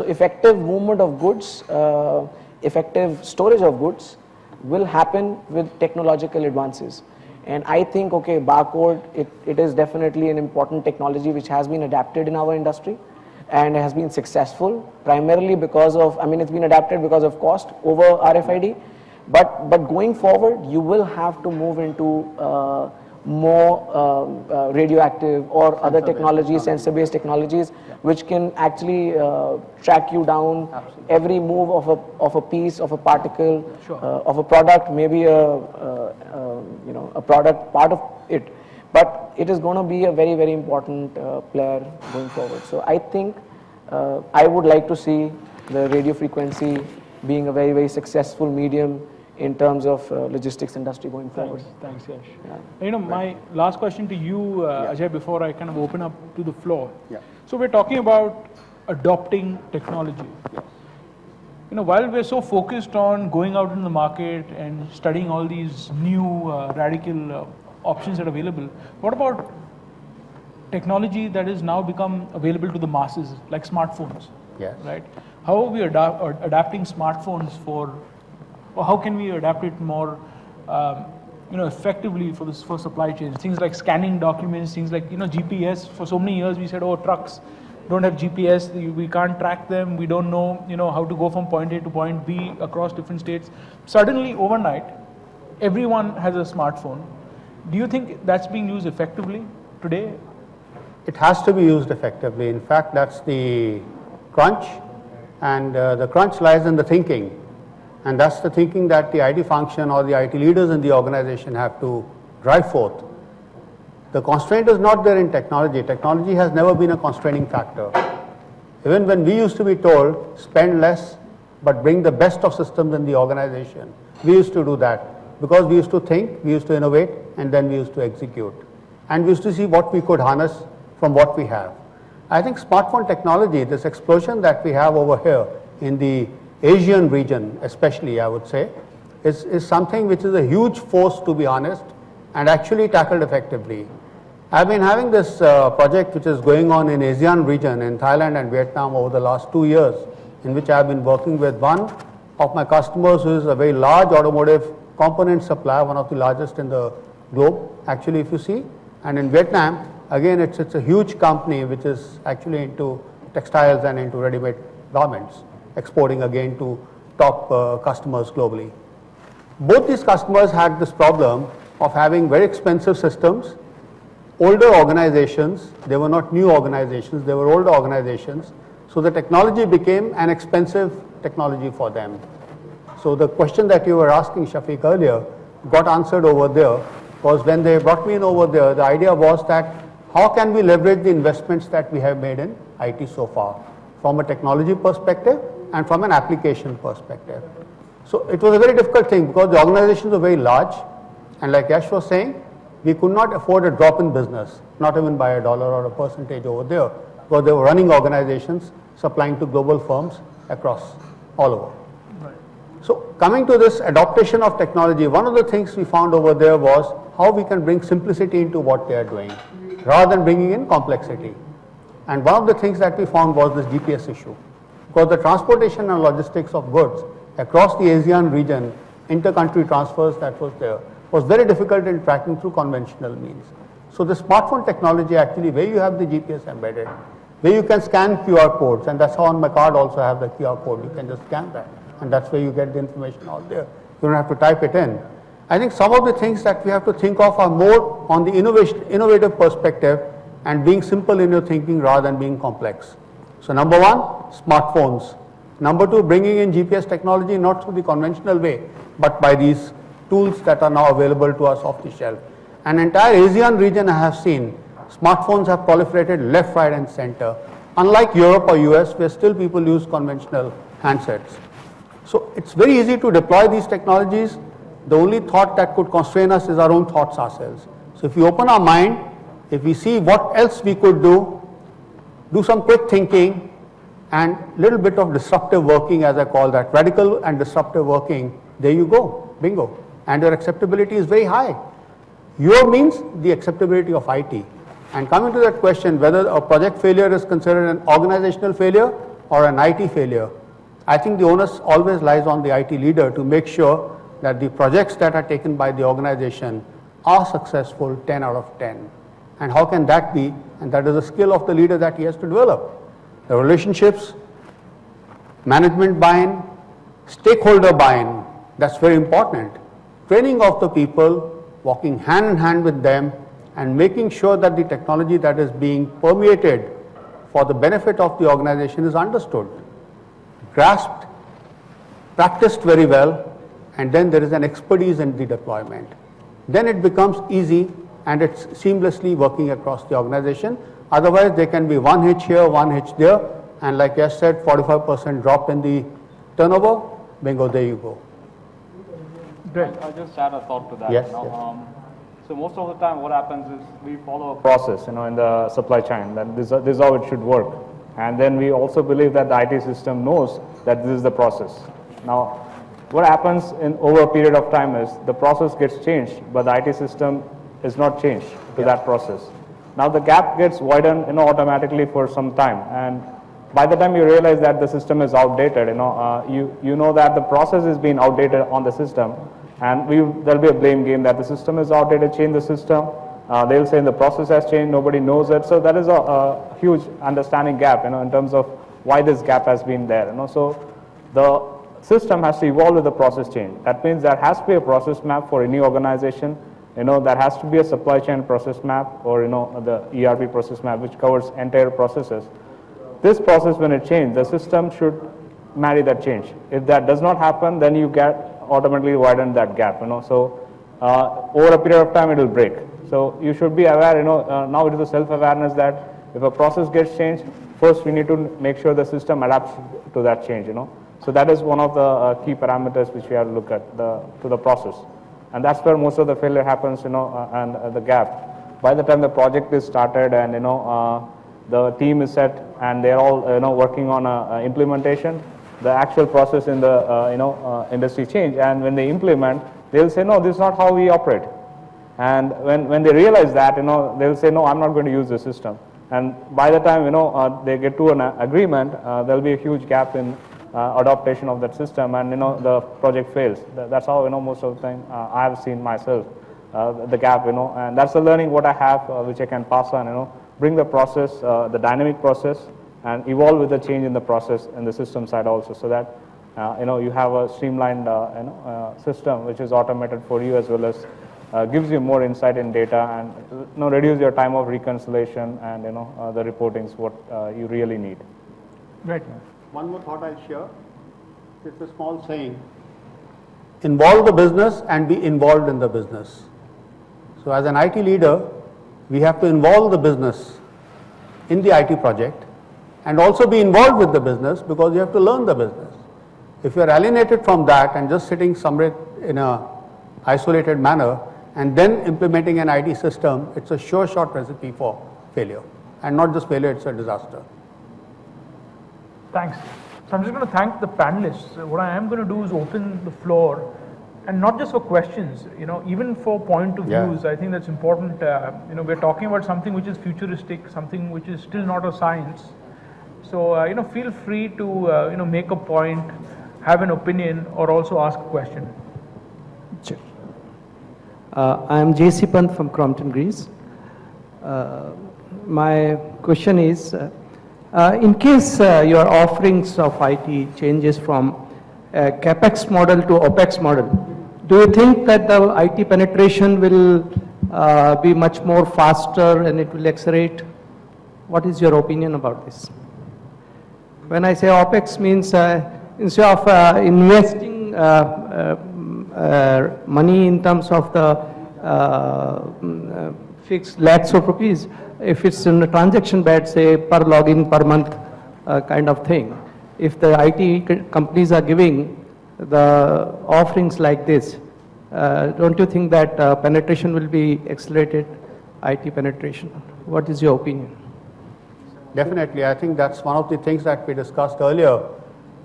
effective movement of goods, effective storage of goods will happen with technological advances. And I think, okay, barcode, it is definitely an important technology which has been adapted in our industry and has been successful, primarily because of, it's been adapted because of cost over RFID. But going forward, you will have to move into more radioactive or other technologies, sensor-based technologies, which can actually track you down every move of a piece, of a particle, of a product, maybe a product part of it. But it is going to be a very, very important player going forward. So I think I would like to see the radio frequency being a very, very successful medium in terms of logistics industry going forward. Thanks, Yash. Yeah. My last question to you, Ajay, before I kind of open up to the floor. Yeah. So we're talking about adopting technology. Yes. While we're so focused on going out in the market and studying all these new radical options that are available, what about technology that has now become available to the masses, like smartphones? Yes. Right? How are we adapting smartphones or how can we adapt it more, effectively for supply chains? Things like scanning documents, things like GPS. For so many years, we said, oh, trucks don't have GPS, we can't track them, we don't know, how to go from point A to point B across different states. Suddenly, overnight, everyone has a smartphone. Do you think that's being used effectively today? It has to be used effectively. In fact, that's the crunch, and the crunch lies in the thinking. And that's the thinking that the IT function or the IT leaders in the organization have to drive forth. The constraint is not there in technology. Technology has never been a constraining factor. Even when we used to be told, spend less, but bring the best of systems in the organization, we used to do that because we used to think, we used to innovate, and then we used to execute. And we used to see what we could harness from what we have. I think smartphone technology, this explosion that we have over here in the Asian region especially, I would say, is something which is a huge force, to be honest, and actually tackled effectively. I've been having this project which is going on in ASEAN region in Thailand and Vietnam over the last 2 years, in which I've been working with one of my customers who is a very large automotive component supplier, one of the largest in the globe, actually, if you see. And in Vietnam, again, it's a huge company which is actually into textiles and into ready-made garments, exporting again to top customers globally. Both these customers had this problem of having very expensive systems, older organizations. They were not new organizations, they were older organizations. So the technology became an expensive technology for them. So the question that you were asking, Shafiq, earlier got answered over there, because when they brought me in over there, the idea was that how can we leverage the investments that we have made in IT so far, from a technology perspective and from an application perspective. So it was a very difficult thing because the organizations were very large, and like Yash was saying, we could not afford a drop in business, not even by $1 or a percentage over there, because they were running organizations supplying to global firms across all over. Right. So coming to this adaptation of technology, one of the things we found over there was how we can bring simplicity into what they are doing, rather than bringing in complexity. And one of the things that we found was this GPS issue, because the transportation and logistics of goods across the ASEAN region, inter-country transfers that was there, was very difficult in tracking through conventional means. So the smartphone technology actually, where you have the GPS embedded, where you can scan QR codes, and that's how on my card also I have the QR code, you can just scan that, and that's where you get the information out there. You don't have to type it in. I think some of the things that we have to think of are more on the innovative perspective and being simple in your thinking rather than being complex. So number one, smartphones. Number two, bringing in GPS technology not through the conventional way, but by these tools that are now available to us off the shelf. An entire ASEAN region I have seen, smartphones have proliferated left, right and center. Unlike Europe or US, where still people use conventional handsets. So it's very easy to deploy these technologies. The only thought that could constrain us is our own thoughts ourselves. So if we open our mind, if we see what else we could do some quick thinking and little bit of disruptive working, as I call that, radical and disruptive working, there you go. Bingo. And your acceptability is very high. Your means the acceptability of IT. And coming to that question, whether a project failure is considered an organizational failure or an IT failure, I think the onus always lies on the IT leader to make sure that the projects that are taken by the organization are successful 10 out of 10. And how can that be? And that is a skill of the leader that he has to develop. The relationships, management buy-in, stakeholder buy-in, that's very important. Training of the people, walking hand in hand with them, and making sure that the technology that is being permeated for the benefit of the organization is understood, grasped, practiced very well, and then there is an expertise in the deployment. Then it becomes easy and it's seamlessly working across the organization. Otherwise, there can be one hitch here, one hitch there, and like I said, 45% drop in the turnover, bingo, there you go. Great. I'll just add a thought to that. Yes, you know. yes. So most of the time what happens is we follow a process, in the supply chain, that this is how it should work. And then we also believe that the IT system knows that this is the process. Now, what happens over a period of time is the process gets changed, but the IT system is not changed to that process. Now the gap gets widened, automatically for some time, and by the time you realize that the system is outdated, you know that the process is being outdated on the system, and there'll be a blame game that the system is outdated, change the system. They'll say the process has changed, nobody knows it. So that is a huge understanding gap, in terms of why this gap has been there. So the system has to evolve with the process change. That means there has to be a process map for any organization. There has to be a supply chain process map, or the ERP process map, which covers entire processes. This process, when it changes, the system should marry that change. If that does not happen, then you get automatically widen that gap. So over a period of time, it will break. So you should be aware. Now it is a self-awareness that if a process gets changed, first we need to make sure the system adapts to that change. So that is one of the key parameters which we have to look at to the process. And that's where most of the failure happens, and the gap. By the time the project is started and, the team is set and they're all, working on implementation, the actual process in the, industry change. And when they implement, they'll say, no, this is not how we operate. And when they realize that, they'll say, no, I'm not going to use the system. And by the time, they get to an agreement, there'll be a huge gap in adaptation of that system, and the project fails. That's how most of the time I have seen myself the gap, and that's the learning what I have, which I can pass on. Bring the process, the dynamic process, and evolve with the change in the process and the system side also, so that you have a streamlined system which is automated for you, as well as gives you more insight in data, and reduce your time of reconciliation and the reportings what you really need. Great. One more thought I'll share. It's a small saying. Involve the business and be involved in the business. So as an IT leader, we have to involve the business in the IT project and also be involved with the business, because you have to learn the business. If you are alienated from that and just sitting somewhere in a isolated manner and then implementing an IT system, it's a sure shot recipe for failure. And not just failure, it's a disaster. Thanks. So I'm just going to thank the panelists. What I am going to do is open the floor, and not just for questions, even for point of Yeah. views. I think that's important. We're talking about something which is futuristic, something which is still not a science. So, feel free to, make a point, have an opinion, or also ask a question. Sure. I am J.C. Pant from Crompton, Greece. My question is, in case your offerings of IT changes from a CapEx model to OpEx model, do you think that the IT penetration will be much more faster and it will accelerate? What is your opinion about this? When I say OpEx means instead of investing money in terms of the fixed lakhs of rupees, if it's in a transaction bed, say per login per month kind of thing, if the IT companies are giving the offerings like this, don't you think that penetration will be accelerated, IT penetration? What is your opinion? Definitely, I think that's one of the things that we discussed earlier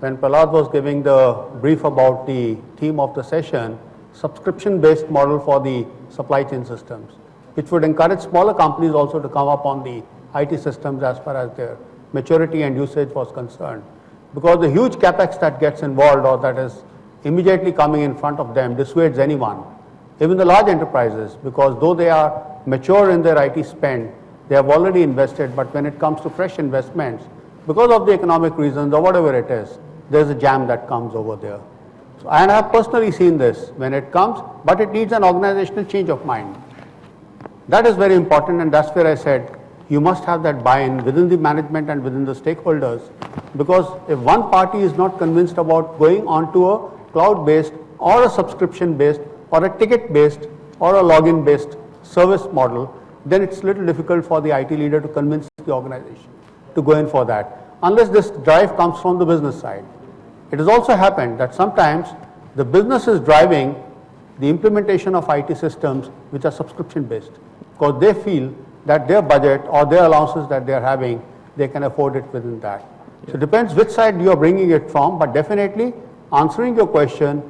when Prahlad was giving the brief about the theme of the session. subscription-based model for the supply chain systems, which would encourage smaller companies also to come up on the IT systems as far as their maturity and usage was concerned. Because the huge capex that gets involved or that is immediately coming in front of them dissuades anyone, even the large enterprises, because though they are mature in their IT spend, they have already invested, but when it comes to fresh investments, because of the economic reasons or whatever it is, there's a jam that comes over there. So, and I have personally seen this when it comes, but it needs an organizational change of mind. That is very important, and that's where I said you must have that buy-in within the management and within the stakeholders, because if one party is not convinced about going onto a cloud-based or a subscription-based or a ticket-based or a login-based service model, then it's a little difficult for the IT leader to convince the organization to go in for that, unless this drive comes from the business side. It has also happened that sometimes the business is driving the implementation of IT systems which are subscription-based, because they feel that their budget or their allowances that they are having, they can afford it within that. So it depends which side you are bringing it from, but definitely answering your question,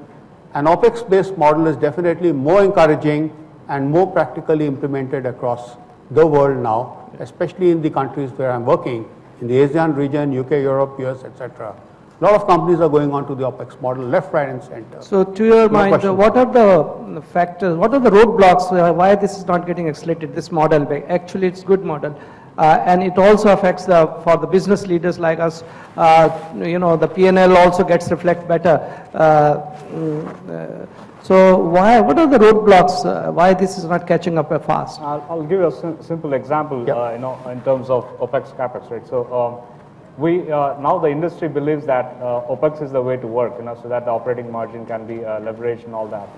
an OpEx-based model is definitely more encouraging and more practically implemented across the world now, especially in the countries where I'm working, in the ASEAN region, UK, Europe, US, etc. A lot of companies are going on to the OpEx model, left, right, and center. So to your No mind, question. what are the factors, what are the roadblocks why this is not getting accelerated, this model? Actually, it's good model. And it also affects for the business leaders like us, the P&L also gets reflect better. So what are the roadblocks, why this is not catching up fast? I'll give you a simple example, in terms of OpEx, CapEx, right? So now the industry believes that OpEx is the way to work, so that the operating margin can be leveraged and all that.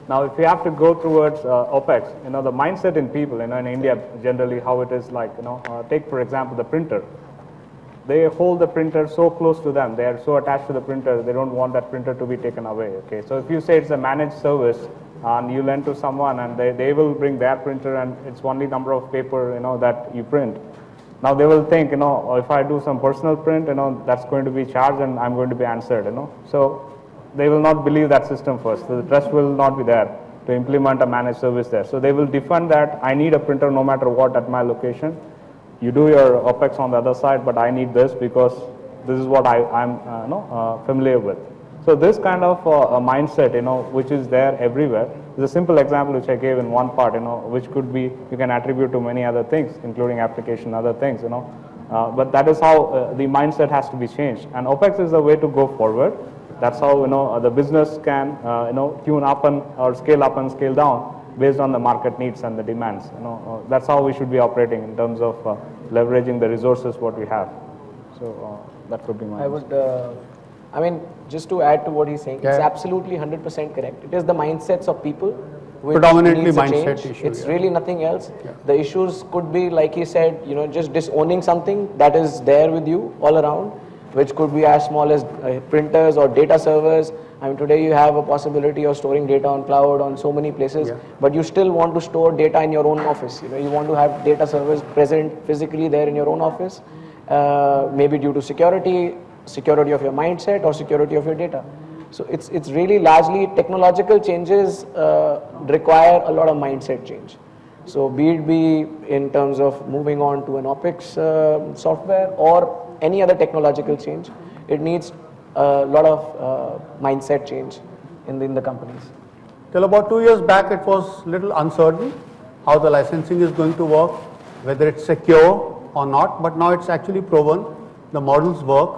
Now, if you have to go towards OpEx, the mindset in people, in India generally how it is like, take for example the printer. They hold the printer so close to them, they are so attached to the printer, they don't want that printer to be taken away, okay? So if you say it's a managed service and you lend to someone and they will bring their printer and it's only number of paper, that you print. Now they will think, if I do some personal print, that's going to be charged and I'm going to be answered, So they will not believe that system first. So the trust will not be there to implement a managed service there. So they will defend that I need a printer no matter what at my location. You do your OpEx on the other side, but I need this because this is what I'm familiar with. So this kind of a mindset, which is there everywhere, is a simple example which I gave in one part, which could be, you can attribute to many other things, including application, other things, but that is how the mindset has to be changed. And OpEx is the way to go forward. That's how, the business can, tune up or scale up and scale down based on the market needs and the demands. That's how we should be operating in terms of leveraging the resources what we have. So that would be my answer. Just to add to what he's saying, Yeah. it's absolutely 100% correct. It is the mindsets of people which Predominantly needs a mindset change. issue, It's yeah. really nothing else. Yeah. The issues could be, like he said, just disowning something that is there with you all around, which could be as small as printers or data servers. Today you have a possibility of storing data on cloud on so many places, Yeah. but you still want to store data in your own office. You want to have data servers present physically there in your own office, maybe due to security of your mindset or security of your data. So it's really largely technological changes require a lot of mindset change. So be in terms of moving on to an OpEx software or any other technological change, it needs a lot of mindset change in the companies. Till about 2 years back, it was little uncertain how the licensing is going to work, whether it's secure or not, but now it's actually proven the models work.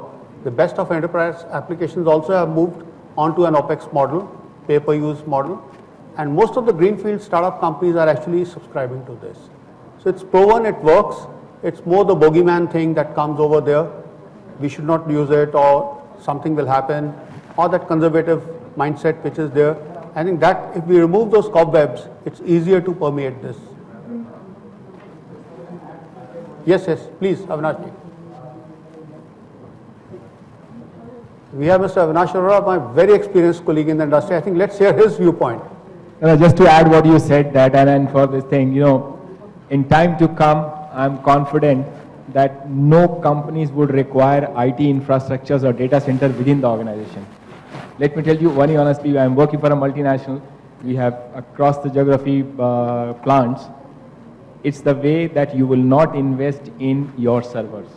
The best of enterprise applications also have moved onto an OpEx model, pay-per-use model, and most of the greenfield startup companies are actually subscribing to this. So it's proven, it works. It's more the bogeyman thing that comes over there. We should not use it, or something will happen, or that conservative mindset which is there. I think that if we remove those cobwebs, it's easier to permeate this. Yes, please, Avinash. We have Mr. Avinash Arora, my very experienced colleague in the industry. I think let's hear his viewpoint. Just to add what you said, that and for this thing, in time to come, I'm confident that no companies would require IT infrastructures or data centers within the organization. Let me tell you very honestly, I'm working for a multinational. we have across the geography plants, it's the way that you will not invest in your servers.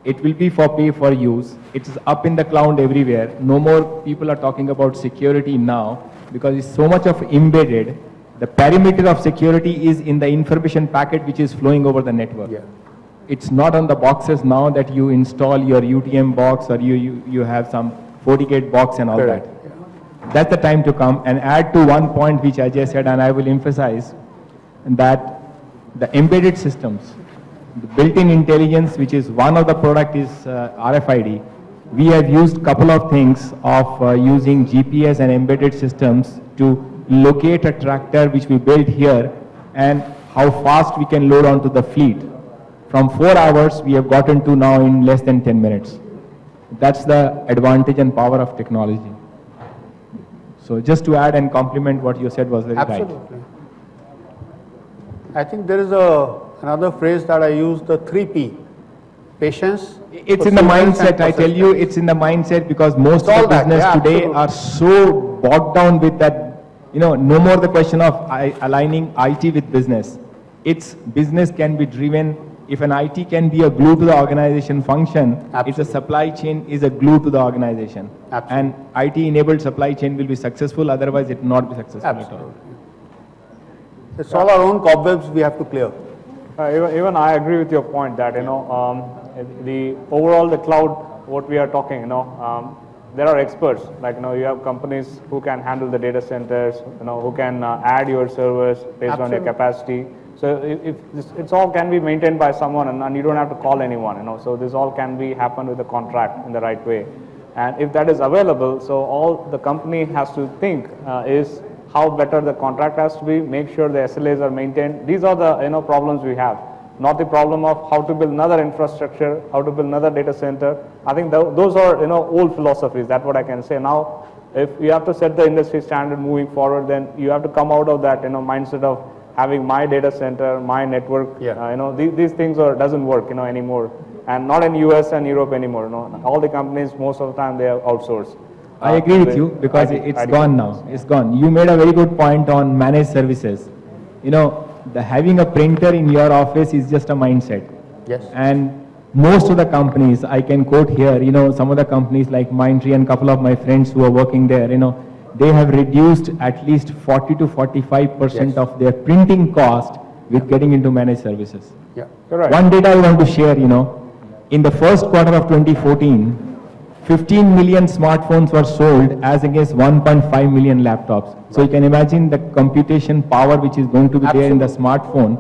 It will be for pay for use. It's up in the cloud everywhere. No more people are talking about security now because it's so much of embedded. The perimeter of security is in the information packet which is flowing over the network. Yeah. It's not on the boxes now that you install your UTM box or you have some FortiGate box and all Correct. that. That's the time to come and add to one point which I just said, and I will emphasize that the embedded systems, the built-in intelligence, which is one of the product is RFID. We have used couple of things of using GPS and embedded systems to locate a tractor which we built here and how fast we can load onto the fleet. From 4 hours, we have gotten to now in less than 10 minutes. That's the advantage and power of technology. So just to add and complement what you said was very right. Absolutely. I think there is another phrase that I use, the 3P. Patience. It's in the perseverance, and mindset, I tell you, persistence. it's in the mindset because most It's all of the that, business yeah, today absolutely. are so bogged down with that, no more the question of aligning IT with business. It's business can be driven, if an IT can be a glue to the organization function, it's a Absolutely. supply chain is a glue to the organization. Absolutely. And IT-enabled supply chain will be successful, otherwise it will not be successful at all. Absolutely. It's all our own cobwebs we have to clear. Even I agree with your point that, the overall the cloud, what we are talking, there are experts, like, you have companies who can handle the data centers, who can add your servers based on your Absolutely. capacity. So if it's all can be maintained by someone and you don't have to call anyone, so this all can be happen with a contract in the right way. And if that is available, so all the company has to think is how better the contract has to be, make sure the SLAs are maintained. These are the problems we have, not the problem of how to build another infrastructure, how to build another data center. I think those are old philosophies. That's what I can say. Now, if you have to set the industry standard moving forward, then you have to come out of that mindset of having my data center, my network. Yeah. These things doesn't work anymore, and not in US and Europe anymore. All the companies most of the time they are outsourced. I agree with you because it's gone now. It's gone. You made a very good point on managed services. The having a printer in your office is just a mindset. Yes. And most of the companies, I can quote here, some of the companies like Mindtree and a couple of my friends who are working there, they have reduced at least 40 to 45% Yes. of their printing cost with getting into managed services. Yeah. Correct. One data I want to share, in the first quarter of 2014, 15 million smartphones were sold as against 1.5 million laptops. So you can imagine the computation power which is going to be there in the smartphone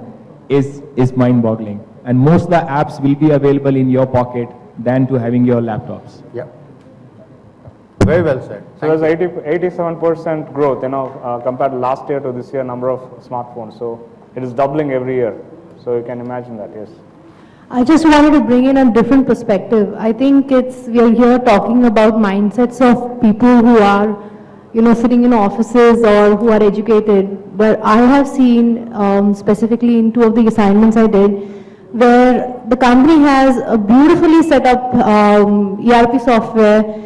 is mind-boggling. And most of the apps will be available in your pocket than to having your laptops. Yeah. Very well said. So there's 87% growth, compared to last year to this year, number of smartphones. So it is doubling every year. So you can imagine that, yes. I just wanted to bring in a different perspective. I think we are here talking about mindsets of people who are, sitting in offices or who are educated. But I have seen, specifically in two of the assignments I did, where the company has a beautifully set up ERP software.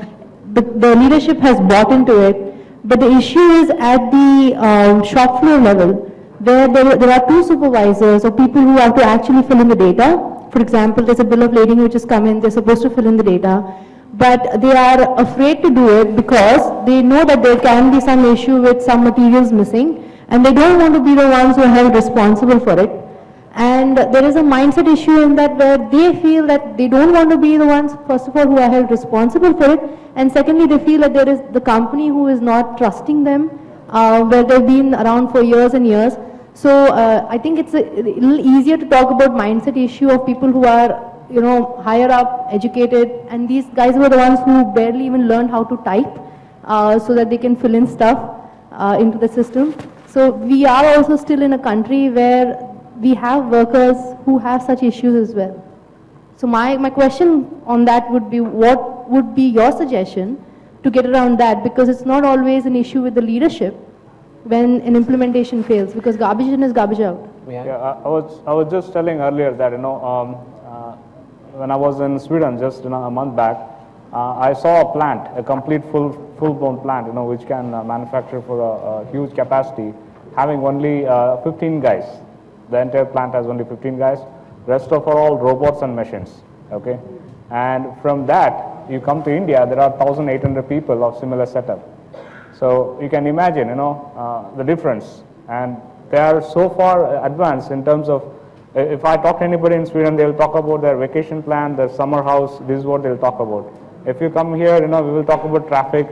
The leadership has bought into it, but the issue is at the shop floor level, where there are two supervisors or people who have to actually fill in the data. For example, there's a bill of lading which has come in, they're supposed to fill in the data, but they are afraid to do it because they know that there can be some issue with some materials missing, and they don't want to be the ones who are held responsible for it. And there is a mindset issue in that where they feel that they don't want to be the ones, first of all, who are held responsible for it, and secondly, they feel that there is the company who is not trusting them, where they've been around for years and years. So I think it's a little easier to talk about mindset issue of people who are, higher up, educated, and these guys were the ones who barely even learned how to type so that they can fill in stuff into the system. So we are also still in a country where we have workers who have such issues as well. So my question on that would be, what would be your suggestion to get around that? Because it's not always an issue with the leadership when an implementation fails, because garbage in is garbage out. Yeah, I was just telling earlier that when I was in Sweden just a month back, I saw a plant, a complete full-blown plant, which can manufacture for a huge capacity, having only 15 guys. The entire plant has only 15 guys. Rest of are all robots and machines. Okay, and from that you come to India. There are 1,800 people of similar setup. So you can imagine, the difference, and they are so far advanced in terms of. If I talk to anybody in Sweden, they'll talk about their vacation plan, their summer house. This is what they'll talk about. If you come here, we will talk about traffic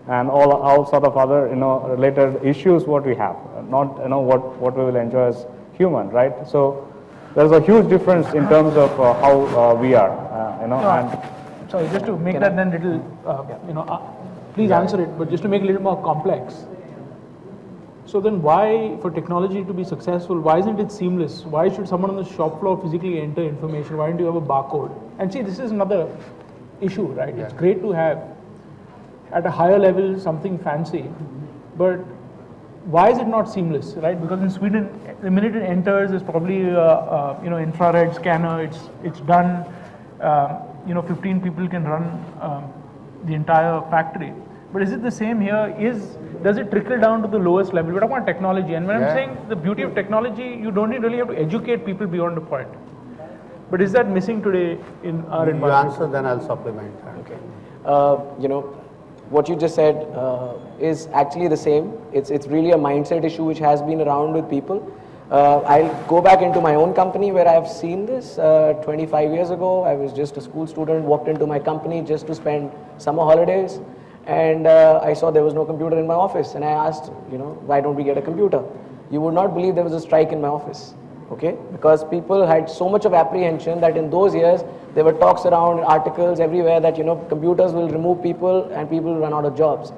and all sort of other, related issues what we have, not, what we will enjoy as human, right? So there's a huge difference in terms of how we are, and Sorry, just to make that then little, please answer it, but just to make it a little more complex. So then why, for technology to be successful, why isn't it seamless? Why should someone on the shop floor physically enter information? Why don't you have a barcode? And see, this is another issue, right? It's great to have at a higher level something fancy, but why is it not seamless, right? Because in Sweden, the minute it enters, there's probably infrared scanner. It's done. 15 people can run the entire factory. But is it the same here? Does it trickle down to the lowest level? We're talking about technology, and when I'm saying the beauty of technology, you don't really have to educate people beyond a point. But is that missing today in our environment? You answer, then I'll supplement. Okay. What you just said is actually the same. It's really a mindset issue which has been around with people. I'll go back into my own company where I've seen this. 25 years ago, I was just a school student, walked into my company just to spend summer holidays, and I saw there was no computer in my office, and I asked, why don't we get a computer? You would not believe there was a strike in my office. Okay, because people had so much of apprehension that in those years there were talks around, articles everywhere that computers will remove people and people will run out of jobs.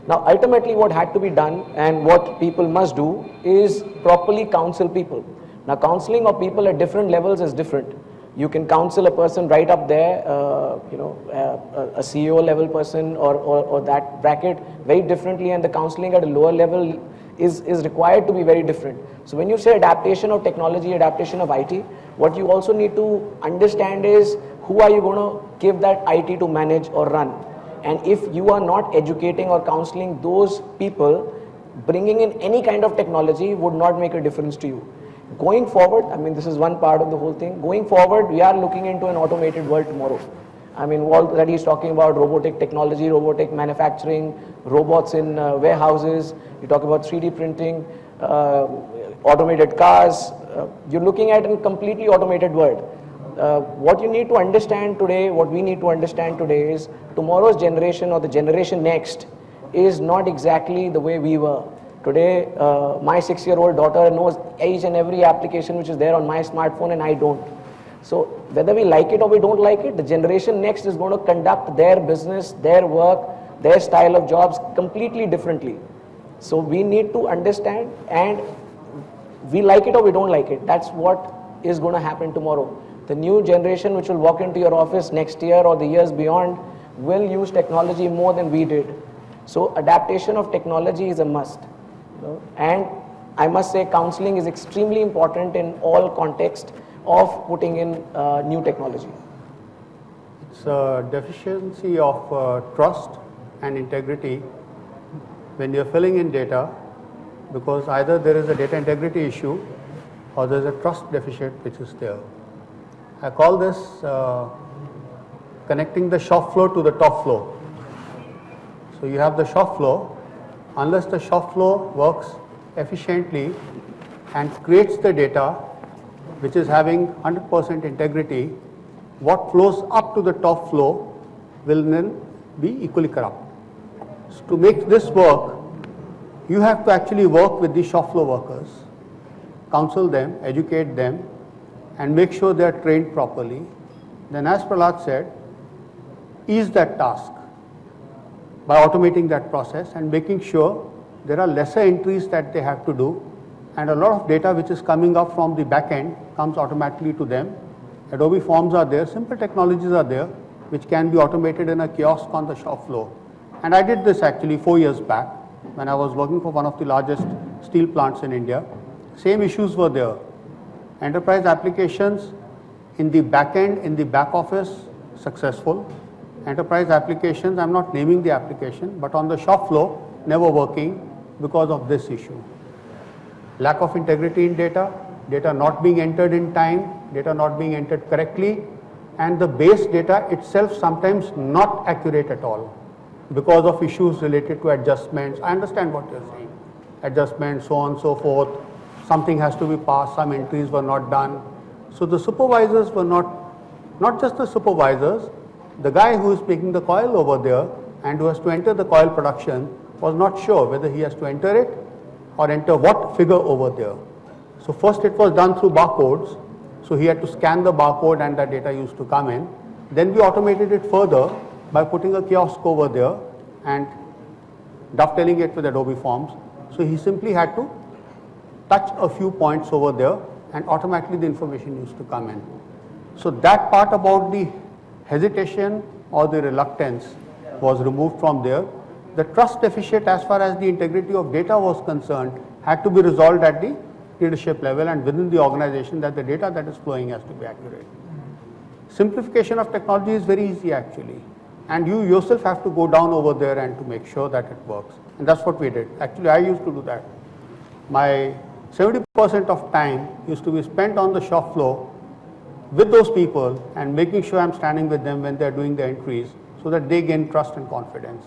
Now ultimately what had to be done and what people must do is properly counsel people. Now counseling of people at different levels is different. You can counsel a person right up there, a CEO level person or that bracket very differently, and the counseling at a lower level is required to be very different. So when you say adaptation of technology, adaptation of IT, what you also need to understand is who are you going to give that IT to manage or run. And if you are not educating or counseling those people, bringing in any kind of technology would not make a difference to you. Going forward, this is one part of the whole thing. Going forward, we are looking into an automated world tomorrow. All that he's talking about robotic technology, robotic manufacturing, robots in warehouses. You talk about 3D printing, automated cars. You're looking at a completely automated world. What you need to understand today, what we need to understand today is tomorrow's generation or the generation next is not exactly the way we were. Today, my 6-year-old daughter knows each and every application which is there on my smartphone, and I don't. So whether we like it or we don't like it, the generation next is going to conduct their business, their work, their style of jobs completely differently. So we need to understand, and we like it or we don't like it. That's what is going to happen tomorrow. The new generation which will walk into your office next year or the years beyond will use technology more than we did. So adaptation of technology is a must. And I must say counseling is extremely important in all contexts of putting in new technology. It's a deficiency of trust and integrity when you're filling in data, because either there is a data integrity issue or there's a trust deficit which is there. I call this connecting the shop floor to the top floor. So you have the shop floor. Unless the shop floor works efficiently and creates the data which is having 100% integrity, what flows up to the top floor will then be equally corrupt. So to make this work, you have to actually work with the shop floor workers, counsel them, educate them, and make sure they are trained properly. Then, as Prahlad said, ease that task by automating that process and making sure there are lesser entries that they have to do, and a lot of data which is coming up from the back end comes automatically to them. Adobe Forms are there, simple technologies are there which can be automated in a kiosk on the shop floor. And I did this actually 4 years back when I was working for one of the largest steel plants in India. Same issues were there. Enterprise applications in the back end, in the back office, successful. enterprise applications, I'm not naming the application, but on the shop floor, never working because of this issue. Lack of integrity in data, data not being entered in time, data not being entered correctly, and the base data itself sometimes not accurate at all because of issues related to adjustments. I understand what you're saying. Adjustments, so on and so forth. Something has to be passed, some entries were not done. So the supervisors were not just the supervisors, the guy who is making the coil over there and who has to enter the coil production was not sure whether he has to enter it or enter what figure over there. So first it was done through barcodes. So he had to scan the barcode and that data used to come in. Then we automated it further by putting a kiosk over there and dovetailing it with Adobe Forms. So he simply had to touch a few points over there and automatically the information used to come in. So that part about the hesitation or the reluctance was removed from there. The trust deficit as far as the integrity of data was concerned had to be resolved at the leadership level and within the organization, that the data that is flowing has to be accurate. Simplification of technology is very easy actually, and you yourself have to go down over there and to make sure that it works, and that's what we did. Actually, I used to do that. My 70% of time used to be spent on the shop floor with those people and making sure I'm standing with them when they're doing the entries so that they gain trust and confidence.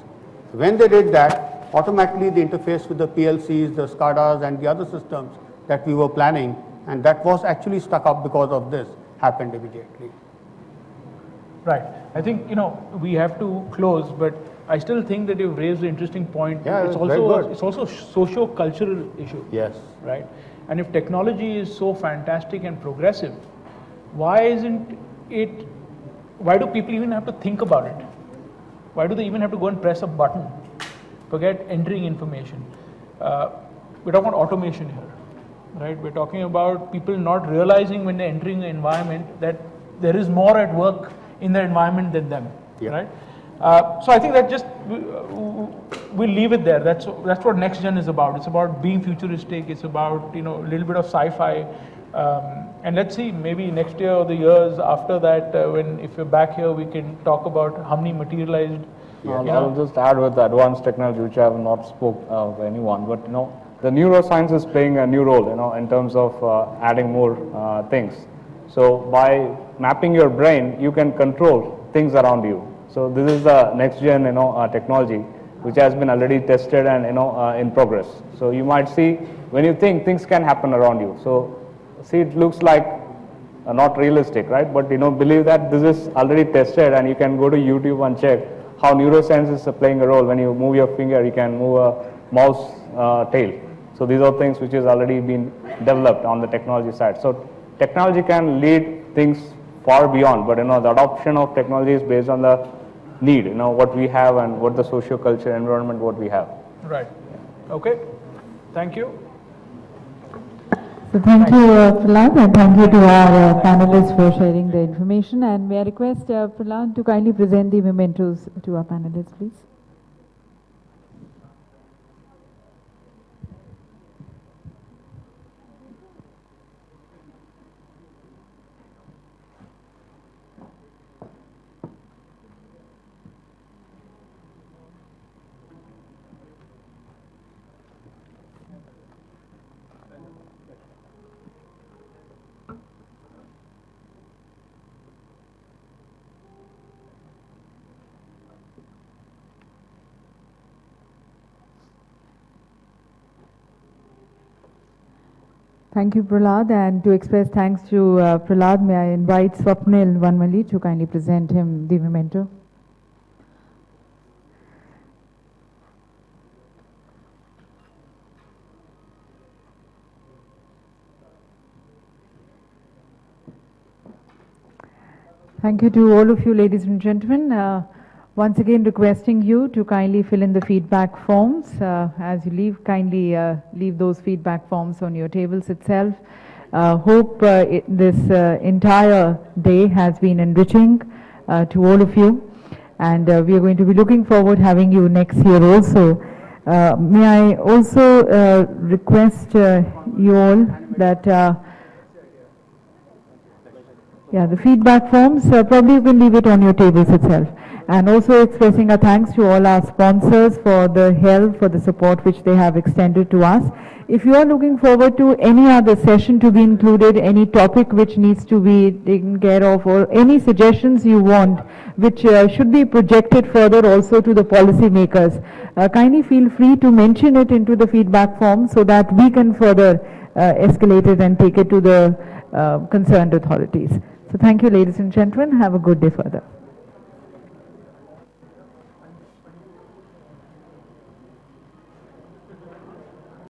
When they did that, automatically the interface with the PLCs, the SCADAs and the other systems that we were planning, and that was actually stuck up because of this, happened immediately. Right. I think, we have to close, but I still think that you've raised an interesting point. Yeah, it's very good. It's also a socio-cultural issue. Yes. Right? And if technology is so fantastic and progressive, why do people even have to think about it? Why do they even have to go and press a button? Forget entering information. We're talking about automation here, right? We're talking about people not realizing when they're entering an environment that there is more at work in the environment than them, Yeah. right? So I think that just we'll leave it there. That's what Next Gen is about. It's about being futuristic. It's about a little bit of sci-fi. And let's see, maybe next year or the years after that, if you're back here, we can talk about how many materialized. I'll just add with the advanced technology, which I have not spoke of anyone, but the neuroscience is playing a new role, in terms of adding more things. So by mapping your brain, you can control things around you. So this is the next gen, technology, which has been already tested and in progress. So you might see when you think things can happen around you. So see, it looks like not realistic, right? But believe that this is already tested, and you can go to YouTube and check how neuroscience is playing a role. When you move your finger, you can move a mouse tail. So these are things which has already been developed on the technology side. So technology can lead things far beyond, but the adoption of technology is based on the need, what we have and what the socio-cultural environment what we have. Right. Okay. Thank you. So thank you, Prahlad, and thank you to our panelists for sharing the information. And may I request Prahlad to kindly present the mementos to our panelists, please. Thank you, Prahlad, and to express thanks to Prahlad, may I invite Swapnil Vanmali to kindly present him the memento. Thank you to all of you, ladies and gentlemen. Once again requesting you to kindly fill in the feedback forms. As you leave, kindly leave those feedback forms on your tables itself. Hope this entire day has been enriching to all of you, and we are going to be looking forward having you next year also. May I also request you all that the feedback forms, probably you can leave it on your tables itself. and also expressing our thanks to all our sponsors for the help, for the support which they have extended to us. If you are looking forward to any other session to be included, any topic which needs to be taken care of, or any suggestions you want which should be projected further also to the policy makers, kindly feel free to mention it into the feedback form so that we can further escalate it and take it to the concerned authorities. So thank you, ladies and gentlemen. Have a good day further.